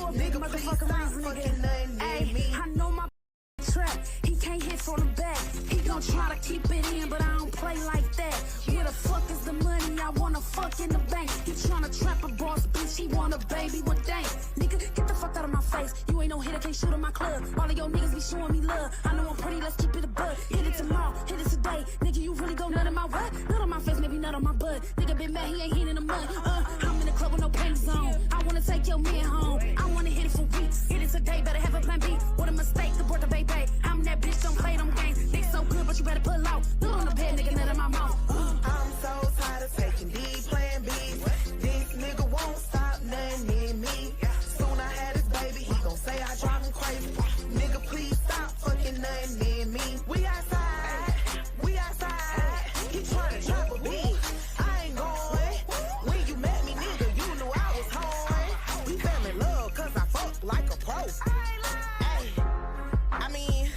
for a big motherfucking nigga. Hey, I know my trap. He can't hit from the back. He gon' try to keep it in, but I don't play like that. Where the fuck is the money? I wanna fuck in the bank. You tryna trap a boss bitch, he want a baby with dank. Nigga, get the fuck out of my face. You ain't no hitter, can't shoot in my club. All of your niggas be showing me love. I know I'm pretty, let's keep it a bud. Hit it tomorrow, hit it today. Nigga, you really gon' nut in my what? Nut on my face, maybe nut on my butt. Nigga been mad, he ain't hit in the mud. I'm in the club with no panties on. I wanna take your man home. I wanna hit it for weeks. Hit it today, better have a plan B. What a mistake, abort the baby. I'm that bitch, don't play them games. Dick so good, but you better pull out. Nut on the bed, nigga, nut in my mouth. I'm so tired of taking D, plan B. This nigga won't stop nothing in me. Soon I had his baby, he gon' say I drive him crazy. Nigga, please stop fucking nothing in me. We outside, he tryna trap a beat. I ain't going. When you met me, nigga, you knew I was home. We fell in love cause I fuck like a pro. Hey, I mean,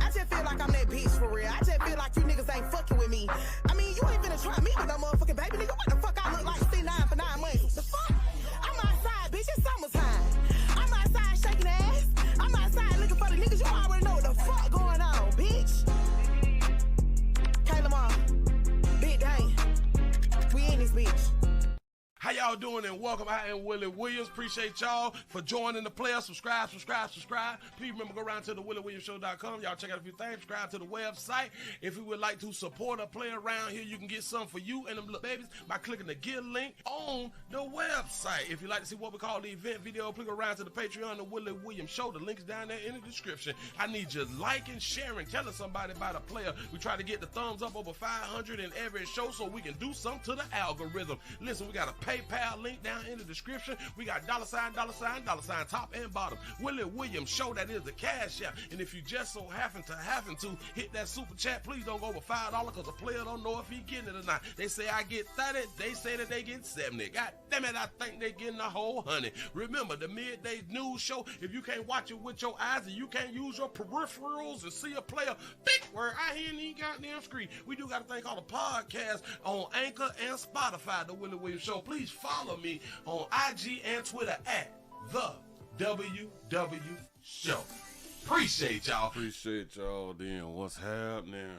I just feel like I'm that bitch for real. I just feel like you niggas ain't fucking with me. I mean, you ain't finna try me with no motherfucking baby, nigga. What the fuck I look like? C9 for 9 months. The fuck? I'm outside, bitch. It's summertime. I'm outside shaking ass. I'm outside looking for the niggas. You already know what the fuck going on, bitch. Kayla Ma, Big Dang. We in this bitch. How y'all doing and welcome. I am Willie Williams. Appreciate y'all for joining the player. Subscribe. Please remember, go around to the WillieWilliamsShow.com. Y'all check out a few things. Subscribe to the website. If you would like to support a player around here, you can get some for you and them little babies by clicking the Get link on the website. If you'd like to see what we call the event video, please go around to the Patreon, the Willie Williams Show. The link's down there in the description. I need you liking, sharing, telling somebody about a player. We try to get the thumbs up over 500 in every show so we can do something to the algorithm. Listen, we got a PayPal link down in the description. We got $, top and bottom. Willie Williams Show, that is the cash app. And if you just so happen to hit that super chat, please don't go over $5 because the player don't know if he getting it or not. They say I get 30, they say that they get 70. God damn it, I think they getting a whole 100. Remember, the midday news show, if you can't watch it with your eyes and you can't use your peripherals and see a player, big word, I hear any goddamn screen. We do got a thing called a podcast on Anchor and Spotify, the Willie Williams Show. Please follow me on IG and Twitter at the WW Show. Appreciate y'all. Then what's happening?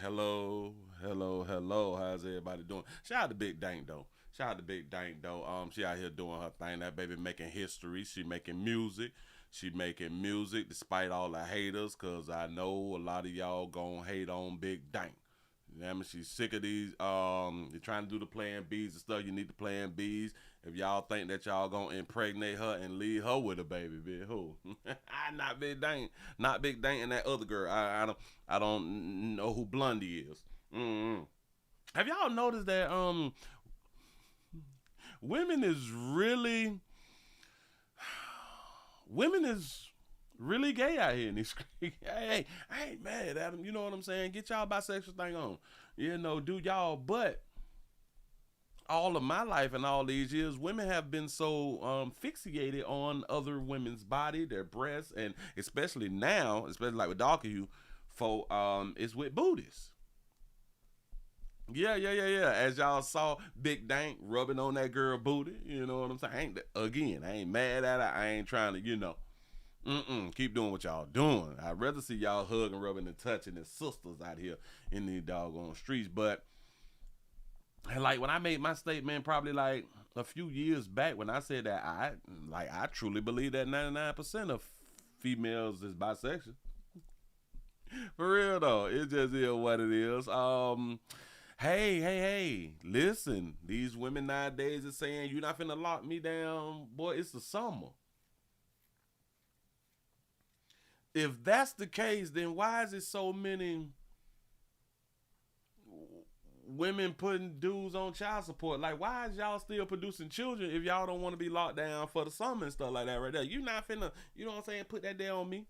Hello. How's everybody doing? Shout out to Big Dank though. She out here doing her thing. That baby making history. She making music. Despite all the haters, cause I know a lot of y'all gonna hate on Big Dank. I mean, she's sick of these, you're trying to do the plan B's and stuff. You need the plan B's. If y'all think that y'all gonna impregnate her and leave her with a baby, bitch, who? Not Big Dank and that other girl. I don't know who Blondie is. Have y'all noticed that, women is really gay out here in these streets. Hey, I ain't mad at them. You know what I'm saying? Get y'all bisexual thing on. You know, do y'all. But all of my life and all these years, women have been so fixated on other women's body, their breasts, and especially now, especially like with darker hue, for it's with booties. Yeah. As y'all saw, Big Dank rubbing on that girl booty. You know what I'm saying? I ain't mad at her. I ain't trying to, you know. Keep doing what y'all doing. I'd rather see y'all hugging, rubbing, and touching as sisters out here in these doggone streets. But like when I made my statement, probably like a few years back, when I said that I truly believe that 99% of females is bisexual. For real though, it just is what it is. Hey, listen, these women nowadays are saying you're not finna lock me down, boy. It's the summer. If that's the case, then why is it so many women putting dudes on child support? Like, why is y'all still producing children if y'all don't want to be locked down for the summer and stuff like that right there? You not finna, you know what I'm saying, put that there on me.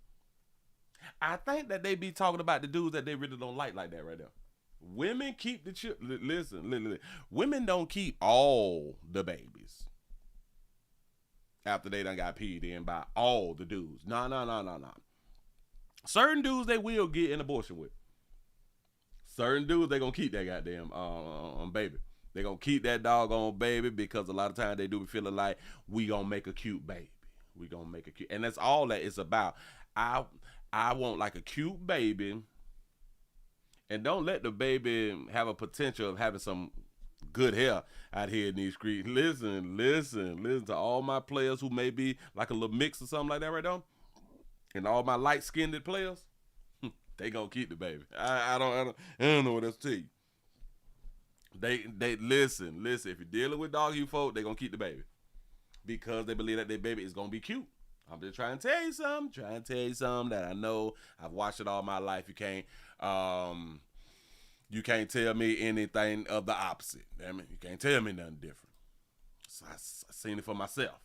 I think that they be talking about the dudes that they really don't like that right there. Women keep the children. Listen. Women don't keep all the babies after they done got peed in by all the dudes. No. Certain dudes they will get an abortion with. Certain dudes they gonna keep that goddamn baby. They gonna keep that doggone baby because a lot of times they do be feeling like we gonna make a cute baby. We gonna make a cute, and that's all that it's about. I want like a cute baby, and don't let the baby have a potential of having some good hair out here in these streets. Listen to all my players who may be like a little mix or something like that right now, and all my light-skinned players, they gonna keep the baby. I don't know what else to tell you. They listen. If you're dealing with doggy folk, they gonna keep the baby because they believe that their baby is gonna be cute. I'm just trying to tell you something. That I know. I've watched it all my life. You can't tell me anything of the opposite. Damn it, you can't tell me nothing different. So I seen it for myself.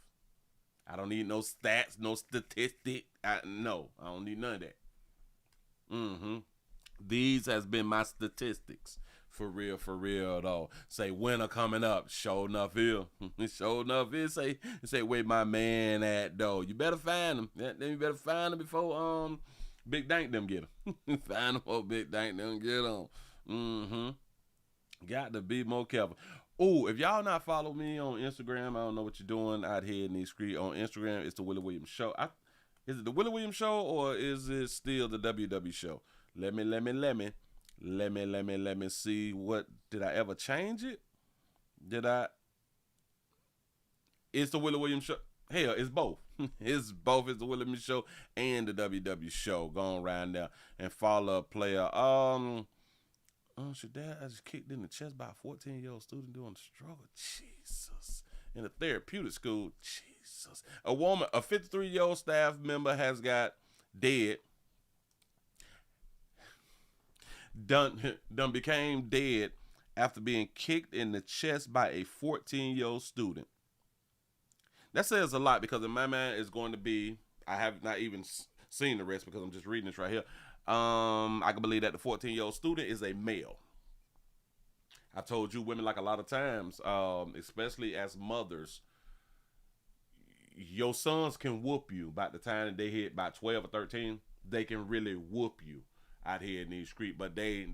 I don't need no stats, no statistic. I don't need none of that. These has been my statistics. For real though. Say winter coming up. Sure enough here. Say where my man at though. You better find him. Then you better find him before Big Dank them get him. Find him before Big Dank them get him. Got to be more careful. Oh, if y'all not follow me on Instagram, I don't know what you're doing out here in these streets. On Instagram, it's the Willie Williams Show. Is it the Willie Williams Show or is it still the WW Show? Let me see. What did I ever change it? It's the Willie Williams Show. Hell, it's both. It's both. It's the Willie Williams Show and the WW Show. Go on right now and follow a player. Dad, I just kicked in the chest by a 14-year-old student doing the struggle. Jesus. In a therapeutic school. Jesus. A 53-year-old staff member has got dead. Done became dead after being kicked in the chest by a 14-year-old student. That says a lot because in my mind it's going to be, I have not even seen the rest because I'm just reading this right here. I can believe that the 14-year-old student is a male. I told you women like a lot of times, especially as mothers, your sons can whoop you by the time that they hit about 12 or 13. They can really whoop you out here in these streets, but they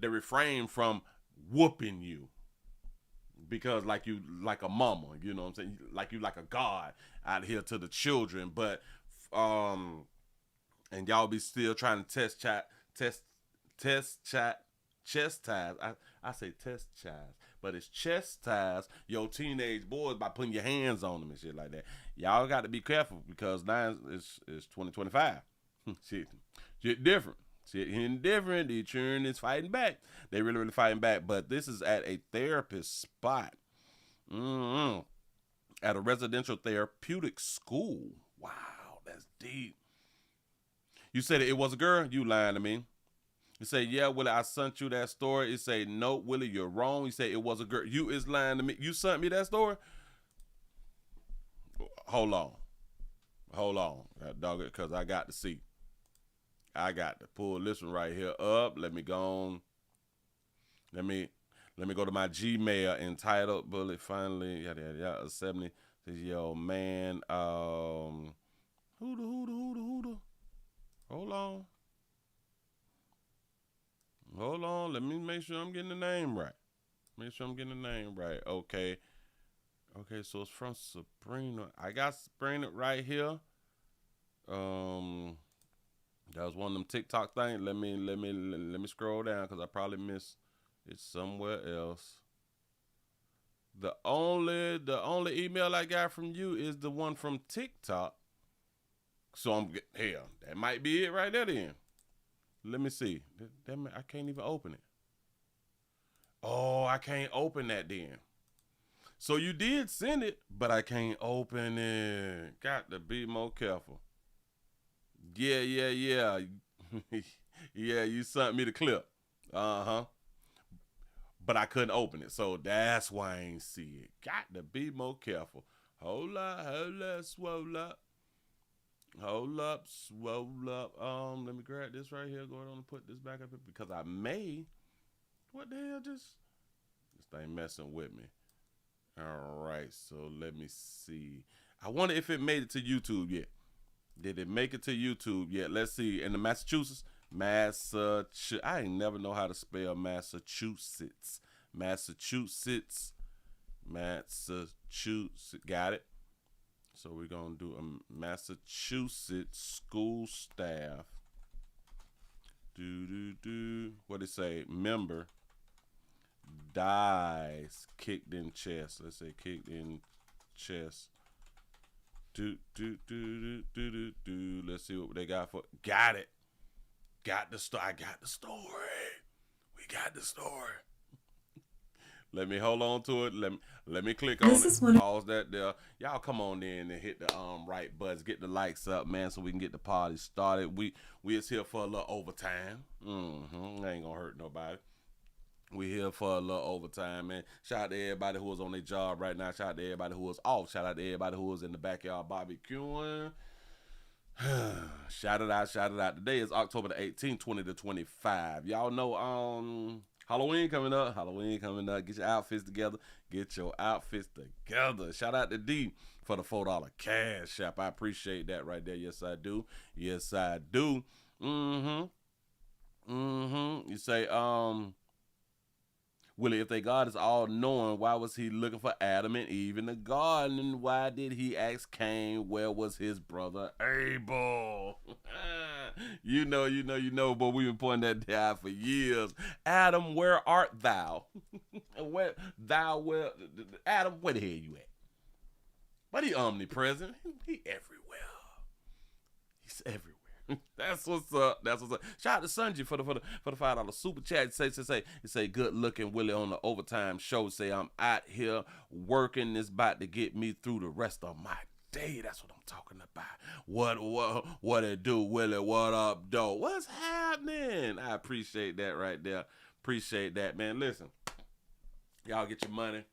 refrain from whooping you because like you like a mama, you know what I'm saying? Like you like a god out here to the children, but and y'all be still trying to chastise. I say chastise, but it's chastise your teenage boys by putting your hands on them and shit like that. Y'all got to be careful because now it's 2025. Shit different. Shit hitting different. The children is fighting back. They really fighting back. But this is at a therapist spot. At a residential therapeutic school. Wow, that's deep. You said it was a girl? You lying to me. You say, yeah, Willie, I sent you that story. You say, no, Willie, you're wrong. You say it was a girl. You is lying to me. You sent me that story? Hold on, dog, because I got to see. I got to pull this one right here up. Let me go on. Let me go to my Gmail entitled Bullet finally. 70. Says, yo, man. Who? Hold on. Let me make sure I'm getting the name right. Okay. So it's from Sabrina. I got Sabrina right here. That was one of them TikTok things. Let me scroll down because I probably missed it somewhere else. The only email I got from you is the one from TikTok. So that might be it right there then. Let me see. I can't even open it. Oh, I can't open that then. So you did send it, but I can't open it. Got to be more careful. Yeah. Yeah, you sent me the clip. But I couldn't open it. So that's why I ain't see it. Got to be more careful. Hold up, swole up. Hold up. Let me grab this right here. Go on and put this back up here because I may. What the hell this thing messing with me. All right, so let me see. I wonder if it made it to YouTube yet. Did it make it to YouTube yet? Let's see. In the Massachusetts, I ain't never know how to spell Massachusetts. Massachusetts. Got it. So we're going to do a Massachusetts school staff. What it say? Member dies kicked in chest. Let's say kicked in chest. Let's see what they got for. Got it. Got the story. I got the story. We got the story. Let me hold on to it. Let me click on it. Pause that there. Y'all come on in and hit the right buttons. Get the likes up, man, so we can get the party started. We is here for a little overtime. Ain't gonna hurt nobody. We here for a little overtime, man. Shout out to everybody who is on their job right now. Shout out to everybody who is off. Shout out to everybody who is in the backyard barbecuing. Shout it out. Today is October the 18th, 2025. Y'all know Halloween coming up. Get your outfits together. Shout out to D for the $4 cash app. I appreciate that right there. Yes, I do. You say, Willie, if their God is all-knowing, why was he looking for Adam and Eve in the garden? And why did he ask Cain where was his brother Abel? You know, but we've been pointing that out for years. Adam, where art thou? Adam, where the hell you at? But he omnipresent. He everywhere. He's everywhere. That's what's up. Shout out to Sanji for the $5 super chat. Say good looking Willie on the overtime show. Say I'm out here working. This about to get me through the rest of my day. That's what I'm talking about. What it do, Willie? What up, though? What's happening? I appreciate that right there. Appreciate that, man. Listen, y'all get your money.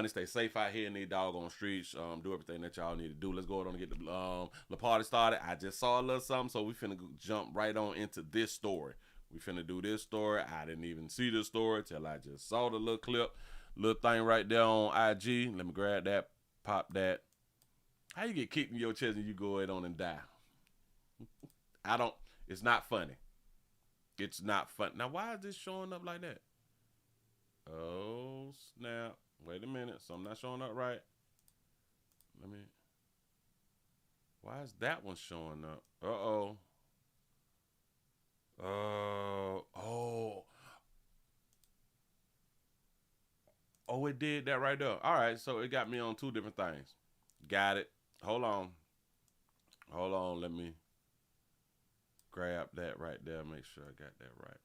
Stay safe out here in these doggone streets. Do everything that y'all need to do. Let's go on and get the party started. I just saw a little something, so we finna jump right on into this story. We finna do this story. I didn't even see this story till I just saw the little clip, little thing right there on IG. Let me grab that, pop that. How you get kicked in your chest and you go ahead on and die? It's not funny. It's not fun. Now, why is this showing up like that? Oh, snap. Wait a minute, something not showing up right. Why is that one showing up? Oh, it did that right there. All right, so it got me on two different things. Got it. Hold on, let me grab that right there. Make sure I got that right.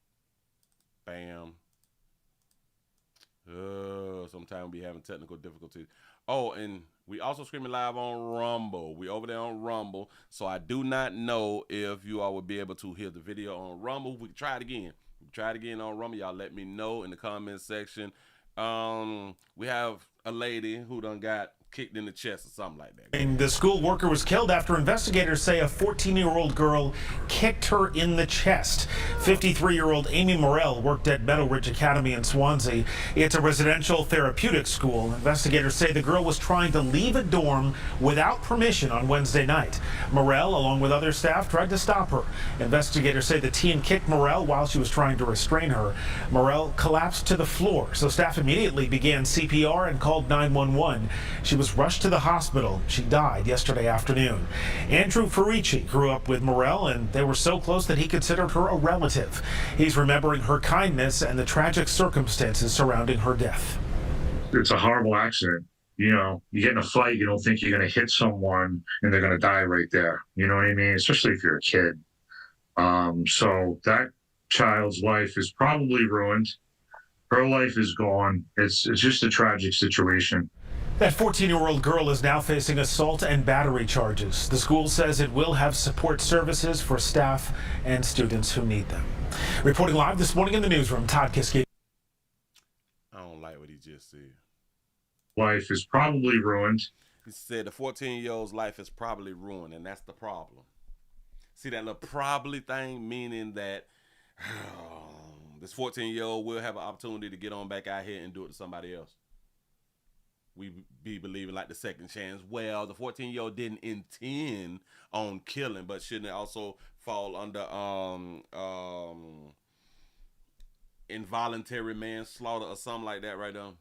Bam. Sometimes we having technical difficulties. Oh, and we also streaming live on Rumble. We over there on Rumble. So I do not know if you all would be able to hear the video on Rumble. We can try it again. On Rumble. Y'all let me know in the comment section. We have a lady who done got kicked in the chest or something like that. And the school worker was killed after investigators say a 14-year-old girl kicked her in the chest. 53-year-old Amy Morell worked at Meadow Ridge Academy in Swansea. It's a residential therapeutic school. Investigators say the girl was trying to leave a dorm without permission on Wednesday night. Morell, along with other staff, tried to stop her. Investigators say the teen kicked Morell while she was trying to restrain her. Morell collapsed to the floor, so staff immediately began CPR and called 911. She was rushed to the hospital. She died yesterday afternoon. Andrew Farici grew up with Morell, and they were so close that he considered her a relative. He's remembering her kindness and the tragic circumstances surrounding her death. It's a horrible accident. You know, you get in a fight, you don't think you're going to hit someone and they're going to die right there. You know what I mean? Especially if you're a kid. So that child's life is probably ruined. Her life is gone. It's just a tragic situation. That 14-year-old girl is now facing assault and battery charges. The school says it will have support services for staff and students who need them. Reporting live this morning in the newsroom, Todd Kiske. I don't like what he just said. Life is probably ruined. He said the 14-year-old's life is probably ruined, and that's the problem. See that little probably thing, meaning that this 14-year-old will have an opportunity to get on back out here and do it to somebody else. We be believing like the second chance. Well, the 14-year-old didn't intend on killing, but shouldn't it also fall under involuntary manslaughter or something like that right now.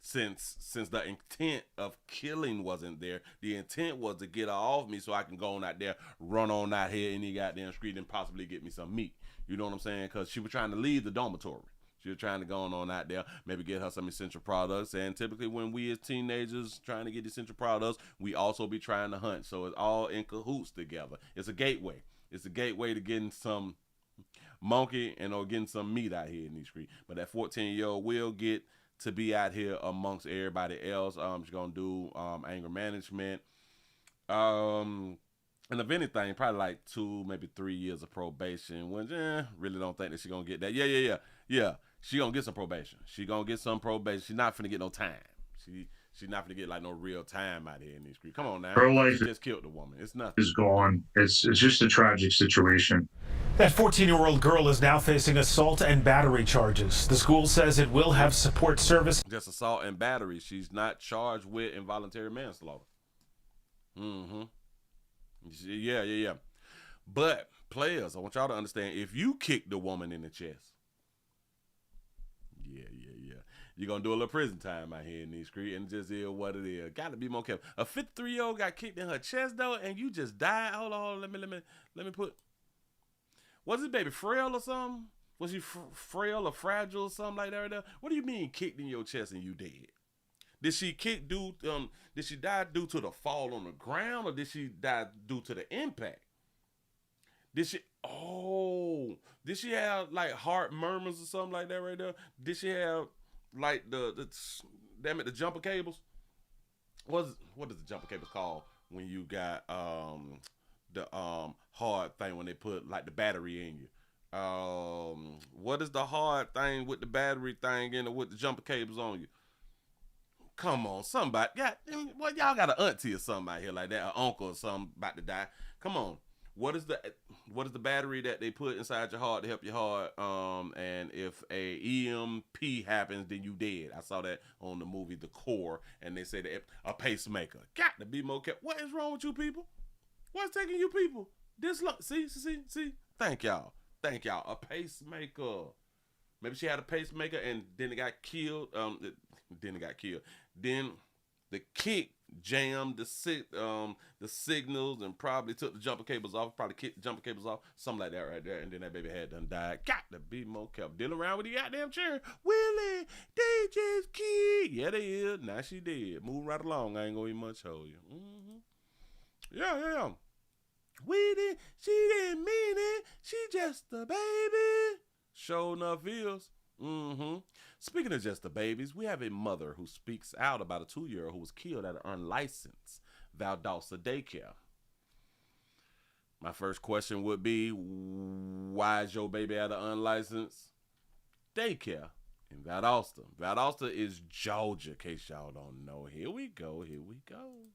Since the intent of killing wasn't there, the intent was to get her off me so I can go on out there, run on out here in the goddamn street and possibly get me some meat. You know what I'm saying? Because she was trying to leave the dormitory. She was trying to go on out there, maybe get her some essential products. And typically when we as teenagers trying to get essential products, we also be trying to hunt. So it's all in cahoots together. It's a gateway. It's a gateway to getting some monkey and or getting some meat out here in these streets. But that 14-year-old will get to be out here amongst everybody else. She's gonna do anger management. And if anything, probably like 2, maybe 3 years of probation. Which really don't think that she's gonna get that. Yeah. She gonna get some probation. She gonna get some probation. She's not finna get no time. She's not finna get like no real time out here in these streets. Come on now. Her life she just killed the woman. It's nothing. Is gone. It's just a tragic situation. That 14-year-old girl is now facing assault and battery charges. The school says it will have support service. Just assault and battery. She's not charged with involuntary manslaughter. Yeah. But players, I want y'all to understand, if you kick the woman in the chest, yeah. You're going to do a little prison time out here in these streets, and just is what it is. Got to be more careful. A 53-year-old got kicked in her chest, though, and you just died. Hold on, let me put... Was this baby frail or something? Was she frail or fragile or something like that right there? What do you mean kicked in your chest and you dead? Did she did she die due to the fall on the ground, or did she die due to the impact? Did she have like heart murmurs or something like that right there? Did she have like the jumper cables? What is the jumper cables called when you got the hard thing when they put like the battery in you? What is the hard thing with the battery thing in it with the jumper cables on you? Come on, somebody. Well, y'all got an auntie or something out here like that, an uncle or something about to die. Come on. What is the battery that they put inside your heart to help your heart? And if a EMP happens, then you dead. I saw that on the movie The Core, and they said that a pacemaker. Got to be more careful. What is wrong with you people? What's taking you people this long? See. Thank y'all. A pacemaker. Maybe she had a pacemaker and then it got killed. Then the kick jammed the signals and probably took the jumper cables off. Probably kicked the jumper cables off. Something like that right there. And then that baby had done died. Got to be more careful. Dealing around with the goddamn chair. Willie, they just killed. Yeah, they is. Now she did. Move right along. I ain't gonna even much hold you. Yeah. She didn't mean it. She just a baby. Sure enough is. Speaking of just the babies, we have a mother who speaks out about a 2-year-old who was killed at an unlicensed Valdosta daycare. My first question would be, why is your baby at an unlicensed daycare in Valdosta? Valdosta is Georgia, in case y'all don't know. Here we go.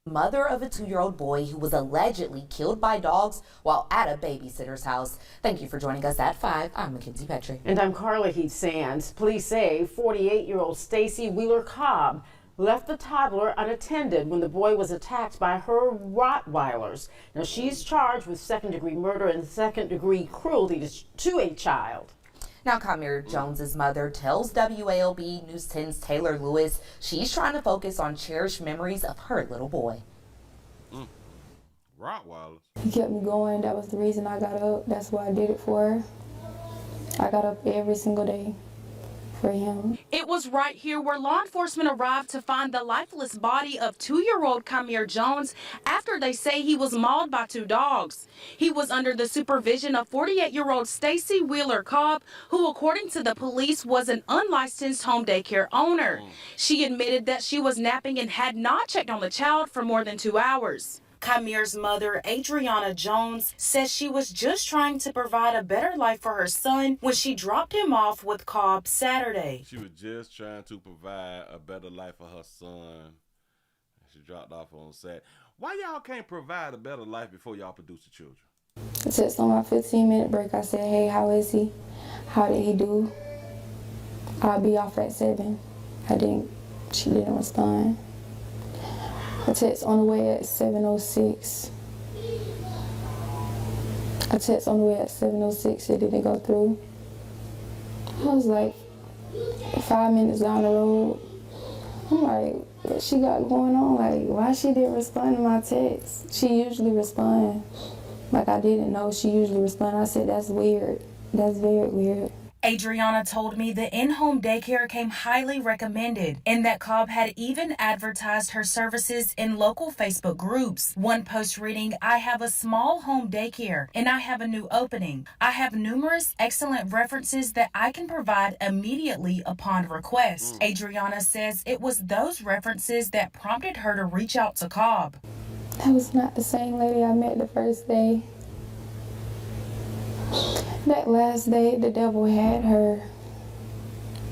Mother of a 2-year-old boy who was allegedly killed by dogs while at a babysitter's house. Thank you for joining us at 5. I'm Mackenzie Petrie. And I'm Carla Heath Sands. Police say 48-year-old Stacy Wheeler Cobb left the toddler unattended when the boy was attacked by her Rottweilers. Now she's charged with second-degree murder and second-degree cruelty to a child. Now, Kamir Jones's mother tells WALB News 10's Taylor Lewis she's trying to focus on cherished memories of her little boy. Rottweilers. He kept me going. That was the reason I got up. That's what I did it for. I got up every single day for him. It was right here where law enforcement arrived to find the lifeless body of 2-year-old Kamir Jones after they say he was mauled by 2 dogs. He was under the supervision of 48-year-old Stacy Wheeler Cobb, who, according to the police, was an unlicensed home daycare owner. She admitted that she was napping and had not checked on the child for more than 2 hours. Kamir's mother, Adriana Jones, says she was just trying to provide a better life for her son when she dropped him off with Cobb Saturday. She was just trying to provide a better life for her son. She dropped off on Saturday. Why y'all can't provide a better life before y'all produce the children? Just on my 15-minute break, I said, hey, how is he? How did he do? I'll be off at 7. She didn't respond. A text on the way at 7:06. A text on the way at 7:06, it didn't go through. I was like, 5 minutes down the road. I'm like, what she got going on? Like, why she didn't respond to my text? She usually respond. Like, I didn't know she usually respond. I said, that's weird. That's very weird. Adriana told me the in-home daycare came highly recommended and that Cobb had even advertised her services in local Facebook groups. One post reading, I have a small home daycare and I have a new opening. I have numerous excellent references that I can provide immediately upon request. Adriana says it was those references that prompted her to reach out to Cobb. That was not the same lady I met the first day. That last day, the devil had her.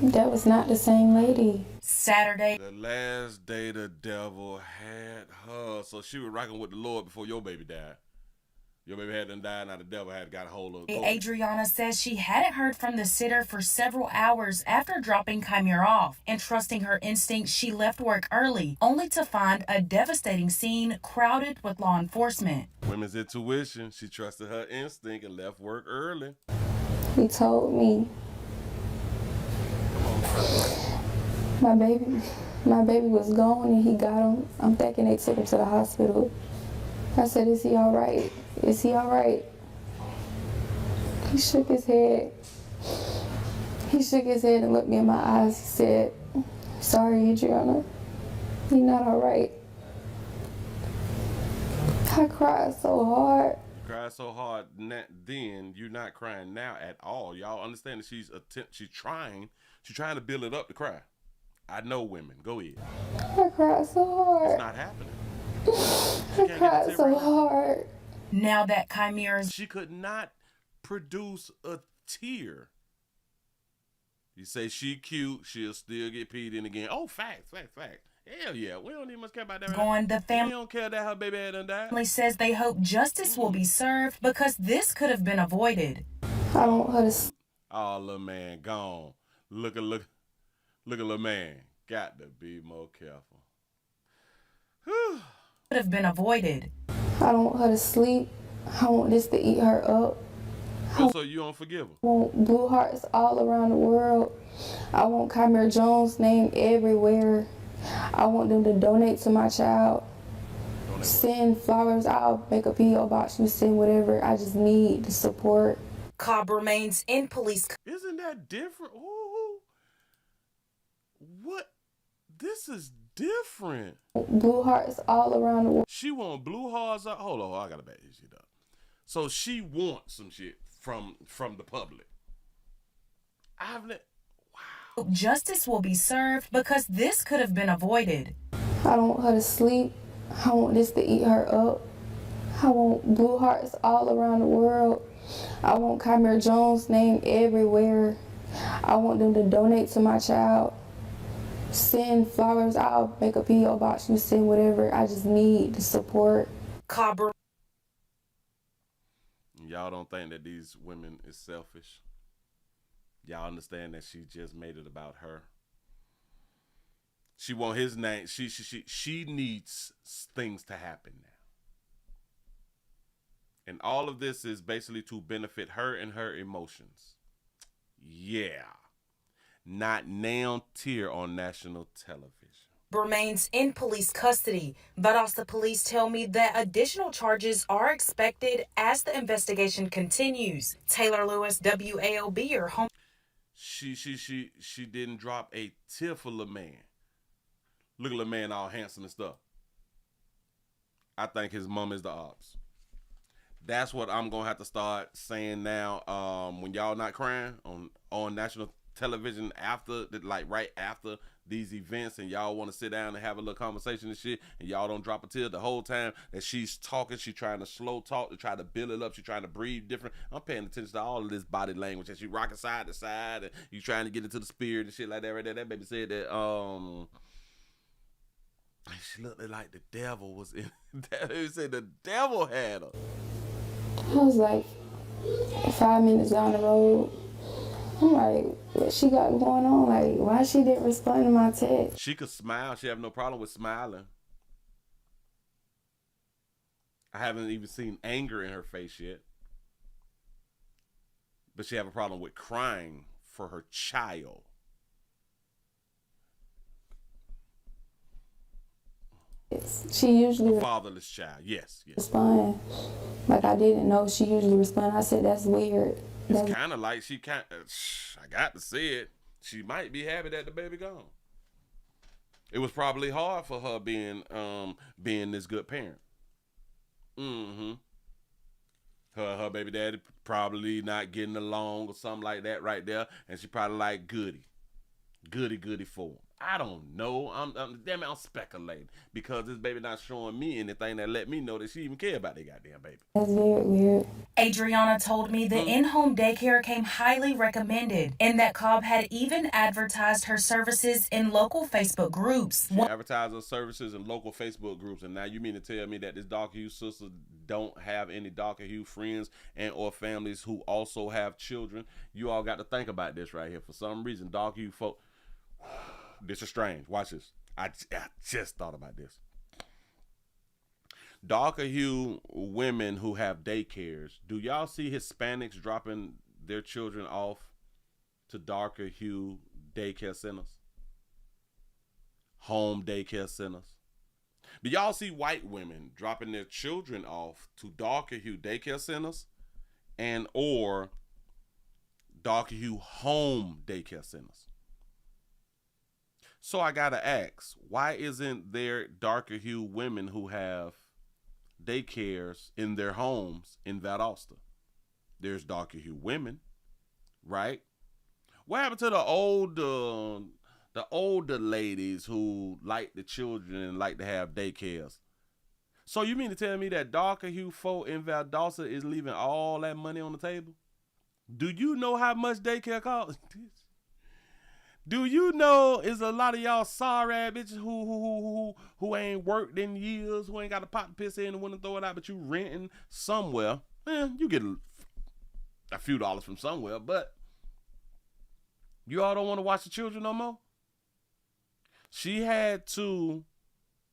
That was not the same lady. Saturday. The last day the devil had her. So she was rocking with the Lord before your baby died. Your baby had done died, now the devil had got a hold of her. Adriana says she hadn't heard from the sitter for several hours after dropping Chimera off, and trusting her instincts, she left work early, only to find a devastating scene crowded with law enforcement. Women's intuition. She trusted her instinct and left work early. He told me my baby was gone and he got him. I'm thinking they took him to the hospital. I said, is he all right? Is he all right? He shook his head. He shook his head and looked me in my eyes. He said, sorry, Adriana, you're not all right. I cried so hard. Cried so hard then, you're not crying now at all. Y'all understand that she's trying to build it up to cry. I know women. Go ahead. I cried so hard. It's not happening. I cried so hard. Now that Chimera, she could not produce a tear. You say she cute, she'll still get peed in again. Oh, facts. Hell yeah, we don't even much care about that. Going, the family don't care that her baby had done died. Family says they hope justice will be served because this could have been avoided. I don't want her to. Oh, little man, gone. Look at little man. Got to be more careful. Whew. Could have been avoided. I don't want her to sleep. I want this to eat her up. So you don't forgive her? I want blue hearts all around the world. I want Chimera Jones' name everywhere. I want them to donate to my child. Send flowers. I'll make a P.O. box. You send whatever. I just need the support. Cobb remains in police. Isn't that different? Ooh. What? This is different. Blue hearts all around the world. She want blue hearts. Hold on, I gotta back this shit up. So she wants some shit from the public. Wow. Justice will be served because this could have been avoided. I don't want her to sleep. I want this to eat her up. I want blue hearts all around the world. I want Chimera Jones' name everywhere. I want them to donate to my child. Send flowers. I'll make a P.O. box. You send whatever. I just need the support. Cobb. Y'all don't think that these women is selfish? Y'all understand that she just made it about her? She want his name. She needs things to happen now. And all of this is basically to benefit her and her emotions. Yeah. Not now tear on national television. Remains in police custody. Valdosta police tell me that additional charges are expected as the investigation continues. Taylor Lewis, WALB, your home. She didn't drop a tear for the man. Look at the man all handsome and stuff. I think his mom is the ops. That's what I'm gonna have to start saying now. When y'all not crying on national television after, like right after these events, and y'all want to sit down and have a little conversation and shit, and y'all don't drop a tear the whole time that she's talking, she trying to slow talk to try to build it up, she trying to breathe different. I'm paying attention to all of this body language, and she rocking side to side, and you trying to get into the spirit and shit like that right there. That baby said that she looked like the devil was in. He said the devil had her. I was like 5 minutes down the road. I'm like, what she got going on? Like, why she didn't respond to my text? She could smile. She have no problem with smiling. I haven't even seen anger in her face yet. But she have a problem with crying for her child. She usually Fatherless child. Yes. respond. Like I didn't know she usually respond. I said that's weird. It's kind of like she can't. I got to say it. She might be happy that the baby gone. It was probably hard for her being this good parent. Mm-hmm. Her baby daddy probably not getting along or something like that right there, and she probably like goody for him. I don't know. I'm speculating because this baby not showing me anything that let me know that she even care about that goddamn baby. That's very weird. Adriana told me the in-home daycare came highly recommended and that Cobb had even advertised her services in local Facebook groups. She advertised her services in local Facebook groups, and now you mean to tell me that this darker hue sister don't have any darker hue friends and or families who also have children? You all got to think about this right here. For some reason, darker hue folk... This is strange. Watch this. I just thought about this. Darker hue women who have daycares. Do y'all see Hispanics dropping their children off to darker hue daycare centers? Home daycare centers? Do y'all see white women dropping their children off to darker hue daycare centers and or darker hue home daycare centers? So I gotta ask, why isn't there darker hue women who have daycares in their homes in Valdosta? There's darker hue women, right? What happened to the older ladies who like the children and like to have daycares? So you mean to tell me that darker hue folk in Valdosta is leaving all that money on the table? Do you know how much daycare costs? Do you know is a lot of y'all sorry ass bitches who ain't worked in years, who ain't got a pot to piss in and want to throw it out, but you renting somewhere? You get a few dollars from somewhere, but you all don't want to watch the children no more? She had to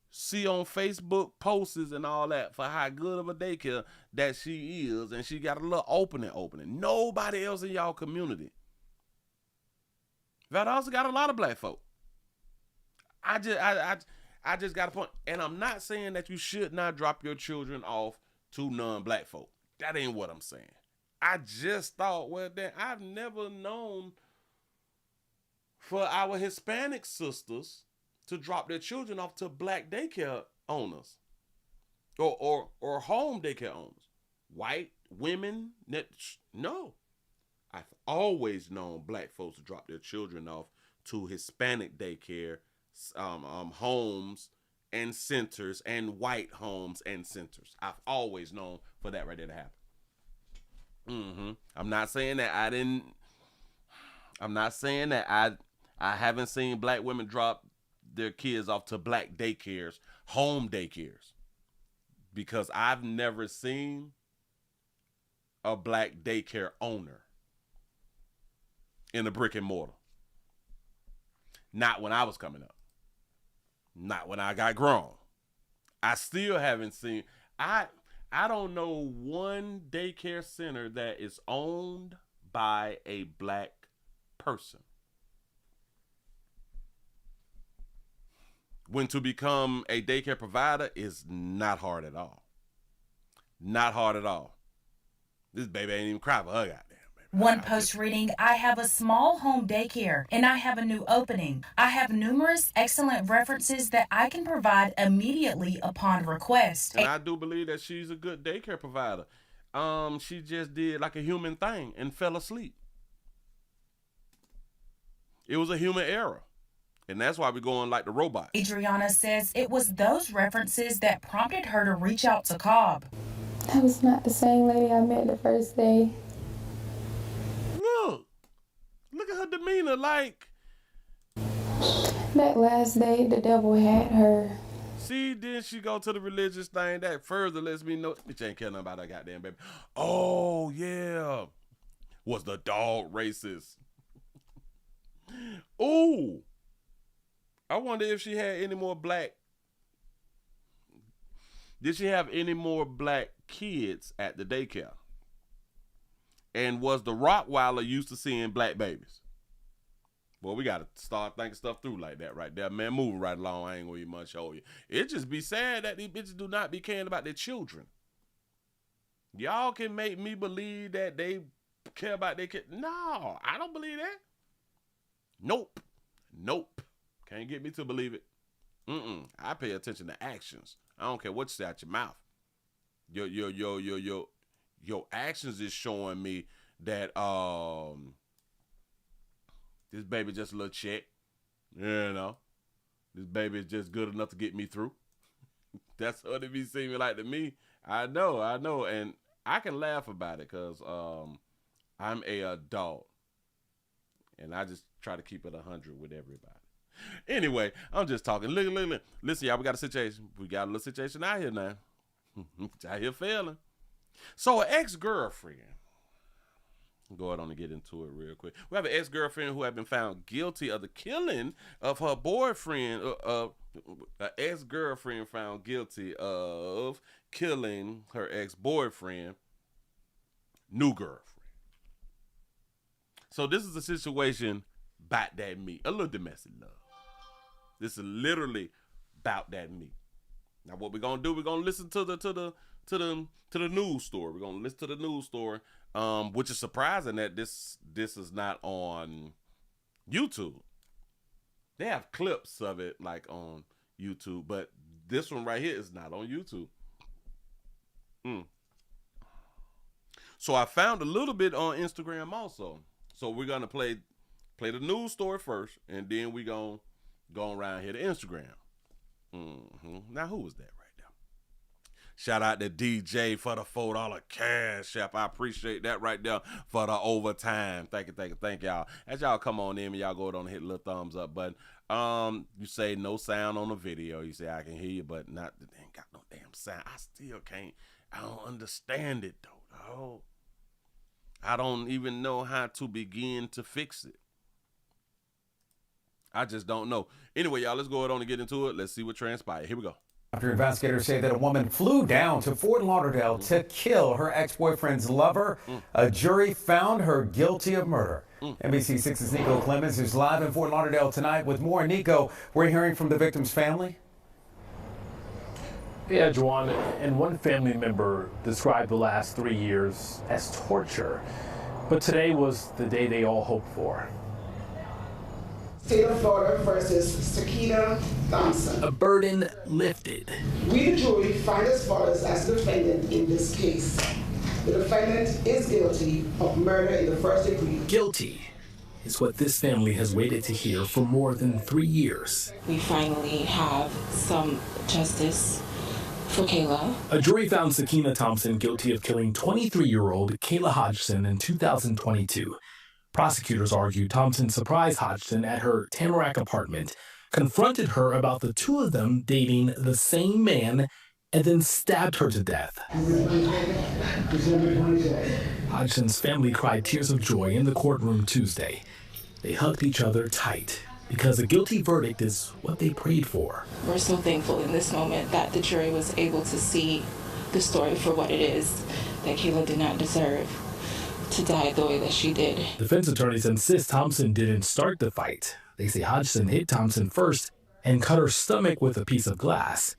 see on Facebook posts and all that for how good of a daycare that she is, and she got a little opening. Nobody else in y'all community. Valdosta got a lot of black folk. I just got a point. And I'm not saying that you should not drop your children off to non-black folk. That ain't what I'm saying. I just thought, well, then I've never known for our Hispanic sisters to drop their children off to black daycare owners or home daycare owners. White women, no. I've always known black folks to drop their children off to Hispanic daycare homes and centers and white homes and centers. I've always known for that right there to happen. I'm not saying that I haven't seen black women drop their kids off to black daycares, home daycares, because I've never seen a black daycare owner in a brick and mortar. Not when I was coming up. Not when I got grown. I still haven't seen. I don't know one daycare center that is owned by a black person. When to become a daycare provider is not hard at all. Not hard at all. This baby ain't even cry for her goddamn. One post reading, I have a small home daycare and I have a new opening. I have numerous excellent references that I can provide immediately upon request. And I do believe that she's a good daycare provider. She just did like a human thing and fell asleep. It was a human error. And that's why we're going like the robot. Adriana says it was those references that prompted her to reach out to Cobb. That was not the same lady I met the first day. Look at her demeanor, like. That last day, the devil had her. See, then she go to the religious thing. That further lets me know bitch ain't caring about that goddamn baby. Oh, yeah. Was the dog racist? Ooh. I wonder if she had any more black. Did she have any more black kids at the daycare? And was the Rottweiler used to seeing black babies? Boy, we got to start thinking stuff through like that right there. Man, move right along. I ain't going to even much show you. It just be sad that these bitches do not be caring about their children. Y'all can make me believe that they care about their kids. No, I don't believe that. Nope. Can't get me to believe it. I pay attention to actions. I don't care what you say out your mouth. Your actions is showing me that this baby just a little check. You know, this baby is just good enough to get me through. That's what it be seeming like to me. I know, and I can laugh about it because I'm a adult, and I just try to keep it 100 with everybody. Anyway, I'm just talking. Look. Listen, y'all, we got a situation. We got a little situation out here now. Out here failing. So an ex-girlfriend. Go ahead on and get into it real quick. We have an ex-girlfriend who had been found guilty of the killing of her boyfriend. An ex-girlfriend found guilty of killing her ex-boyfriend, new girlfriend. So this is a situation about that meat, a little domestic love. This is literally about that meat. Now what we're gonna do? We're gonna listen to the news story. We're gonna listen to the news story. Which is surprising that this is not on YouTube. They have clips of it like on YouTube, but this one right here is not on YouTube. So I found a little bit on Instagram also. So we're gonna play the news story first, and then we gonna go around here to Instagram. Now who was that right there? Shout out to DJ for the $4 cash app. I appreciate that right there for the overtime. Thank you, y'all. As y'all come on in, y'all go on and hit a little thumbs up button. You say no sound on the video. You say I can hear you, but not ain't got no damn sound. I still can't. I don't understand it though. I don't even know how to begin to fix it. I just don't know. Anyway, y'all, let's go ahead on and get into it. Let's see what transpired. Here we go. After investigators say that a woman flew down to Fort Lauderdale to kill her ex-boyfriend's lover, a jury found her guilty of murder. NBC 6's Nico Clemens is live in Fort Lauderdale tonight with more. Nico, we're hearing from the victim's family. Yeah, Juwan, and one family member described the last 3 years as torture, but today was the day they all hoped for. State of Florida versus Sakina Thompson. A burden lifted. We, the jury, find as follows as the defendant in this case. The defendant is guilty of murder in the first degree. Guilty is what this family has waited to hear for more than 3 years. We finally have some justice for Kayla. A jury found Sakina Thompson guilty of killing 23-year-old Kayla Hodgson in 2022. Prosecutors argue Thompson surprised Hodgson at her Tamarack apartment, confronted her about the two of them dating the same man, and then stabbed her to death. Hodgson's family cried tears of joy in the courtroom Tuesday. They hugged each other tight because a guilty verdict is what they prayed for. We're so thankful in this moment that the jury was able to see the story for what it is, that Kayla did not deserve to die the way that she did. Defense attorneys insist Thompson didn't start the fight. They say Hodgson hit Thompson first and cut her stomach with a piece of glass.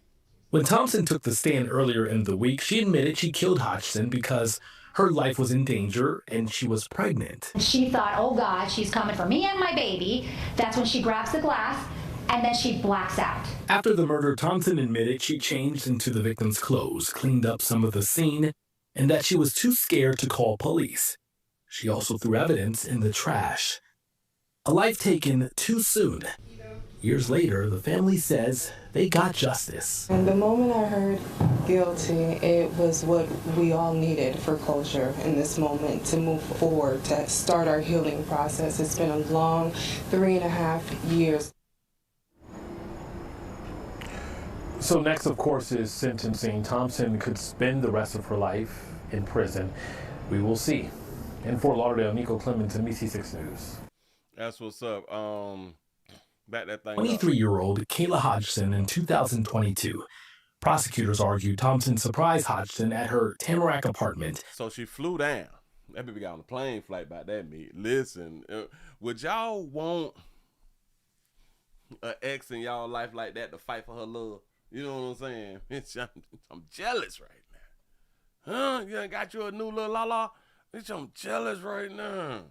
When Thompson took the stand earlier in the week, she admitted she killed Hodgson because her life was in danger and she was pregnant. She thought, oh God, she's coming for me and my baby. That's when she grabs the glass and then she blacks out. After the murder, Thompson admitted she changed into the victim's clothes, cleaned up some of the scene, and that she was too scared to call police. She also threw evidence in the trash. A life taken too soon. Years later, the family says they got justice. And the moment I heard guilty, it was what we all needed for closure in this moment to move forward, to start our healing process. It's been a long 3.5 years. So next, of course, is sentencing. Thompson could spend the rest of her life in prison. We will see. In Fort Lauderdale, Nico Clemens, NBC 6 News. That's what's up. Back that thing 23-year-old Kayla Hodgson in 2022. Prosecutors argue Thompson surprised Hodgson at her Tamarack apartment. So she flew down. That baby got on a plane flight by that meat. Listen, would y'all want an ex in y'all life like that to fight for her love. You know what I'm saying? I'm jealous right now. Huh? You done got you a new little la-la? Bitch, I'm jealous right now.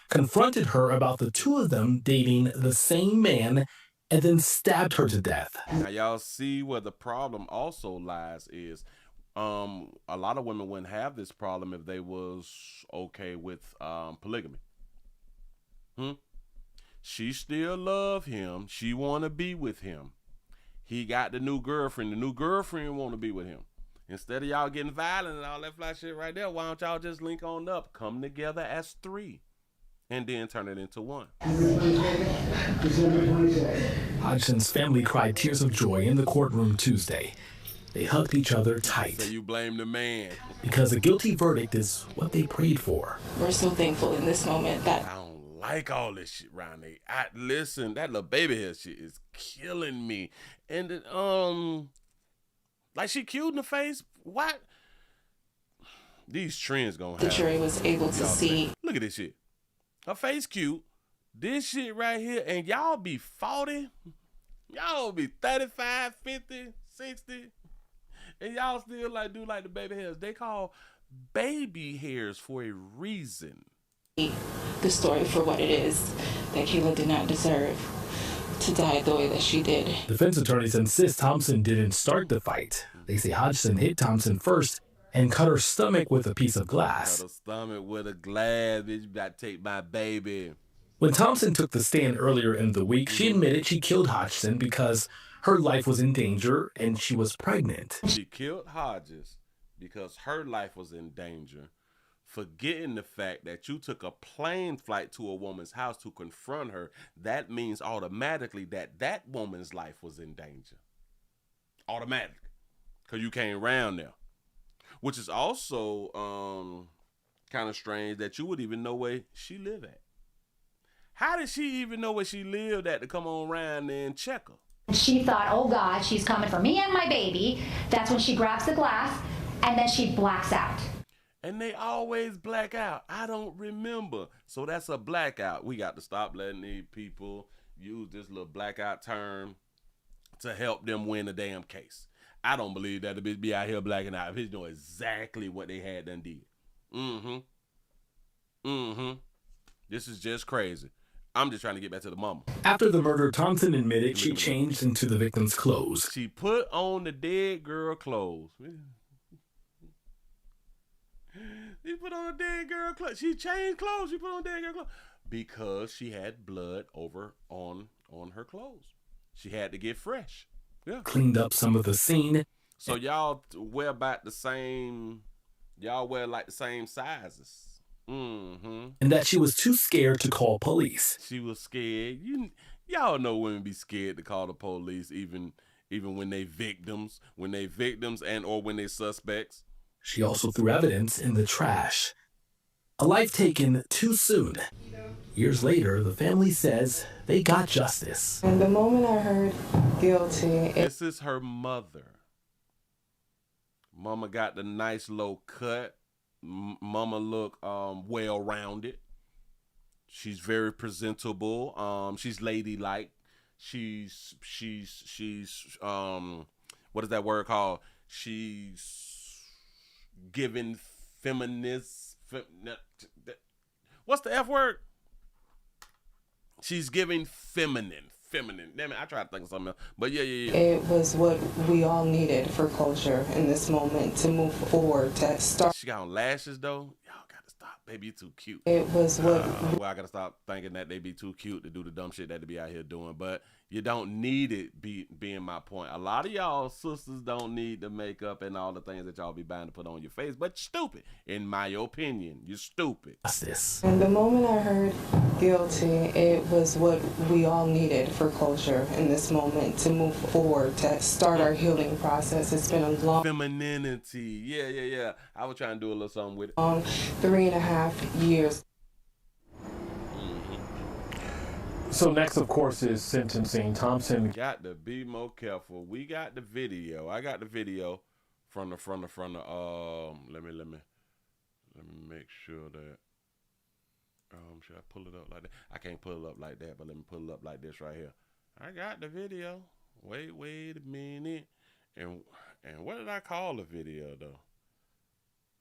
Confronted her about the two of them dating the same man and then stabbed her to death. Now y'all see where the problem also lies is a lot of women wouldn't have this problem if they was okay with polygamy. She still love him. She want to be with him. He got the new girlfriend. The new girlfriend want to be with him. Instead of y'all getting violent and all that fly shit right there, why don't y'all just link on up, come together as three, and then turn it into one? Hodgson's family cried tears of joy in the courtroom Tuesday. They hugged each other tight. So you blame the man. Because a guilty verdict is what they prayed for. We're so thankful in this moment that I don't like all this shit around there. Listen, that little baby hair shit is killing me. And it, like she cute in the face. What? These trends gonna happen. the jury was able to see. Look at this shit. Her face cute. This shit right here, and y'all be 40. Y'all be 35, 50, 60. And y'all still like do like the baby hairs. They call baby hairs for a reason. The story for what it is, that Kayla did not deserve to die the way that she did. Defense attorneys insist Thompson didn't start the fight. They say Hodgson hit Thompson first and cut her stomach with a piece of glass. Cut her stomach with a glass. Bitch, you gotta take my baby. When Thompson took the stand earlier in the week, she admitted she killed Hodgson because her life was in danger and she was pregnant. She killed Hodges because her life was in danger, forgetting the fact that you took a plane flight to a woman's house to confront her. That means automatically that that woman's life was in danger. Automatically. Because you came around there. Which is also kind of strange that you would even know where she lived at. How did she even know where she lived at to come on around there and check her? She thought, oh God, she's coming for me and my baby. That's when she grabs the glass and then she blacks out. And they always black out. I don't remember. So that's a blackout. We got to stop letting these people use this little blackout term to help them win a damn case. I don't believe that the bitch be out here blacking out. Bitch know exactly what they had done did. This is just crazy. I'm just trying to get back to the mama. After the murder, Thompson admitted she changed into the victim's clothes. She put on the dead girl clothes. She put on a dead girl clothes. She changed clothes. She put on dead girl clothes because she had blood over on her clothes. She had to get fresh. Yeah. Cleaned up some of the scene. So y'all wear about the same. Y'all wear like the same sizes. And that she was too scared to call police. She was scared. Y'all know women be scared to call the police, even when they victims, and or when they suspects. She also threw evidence in the trash. A life taken too soon. Years later, the family says they got justice. And the moment I heard guilty, This is her mother. Mama got the nice low cut. Mama look well-rounded. She's very presentable. She's ladylike. She's what is that word called? She's giving feminist. What's the F word? She's giving feminine. Damn it, I tried to think of something else. But yeah. It was what we all needed for culture in this moment to move forward, to start. She got on lashes though. Y'all gotta stop. Baby, you too cute. It was what. Well, I gotta stop thinking that they be too cute to do the dumb shit that they be out here doing. But you don't need it. Being my point. A lot of y'all sisters don't need the makeup and all the things that y'all be buying to put on your face. But stupid, in my opinion, you're stupid. Justice. And the moment I heard guilty, it was what we all needed for culture in this moment to move forward, to start our healing process. It's been a long femininity. Yeah. I was trying to do a little something with it. 3.5 years. So next, of course, is sentencing. Thompson got to be more careful. We got the video. I got the video from the. Let me make sure that. Should I pull it up like that? I can't pull it up like that, but let me pull it up like this right here. I got the video. Wait a minute. And what did I call the video though?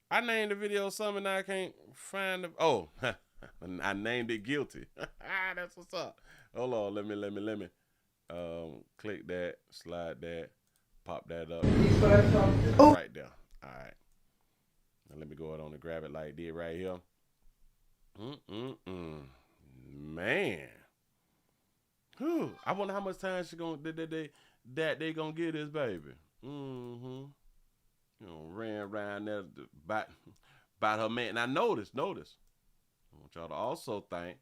I named the video something I can't find. I named it Guilty. That's what's up. Hold on, let me. Click that, slide that, pop that up. Right there. All right. Now let me go ahead on and grab it like this right here. Man. Whew. I wonder how much time they gonna give this baby. You know, ran around there about her man. Now notice. I want y'all to also think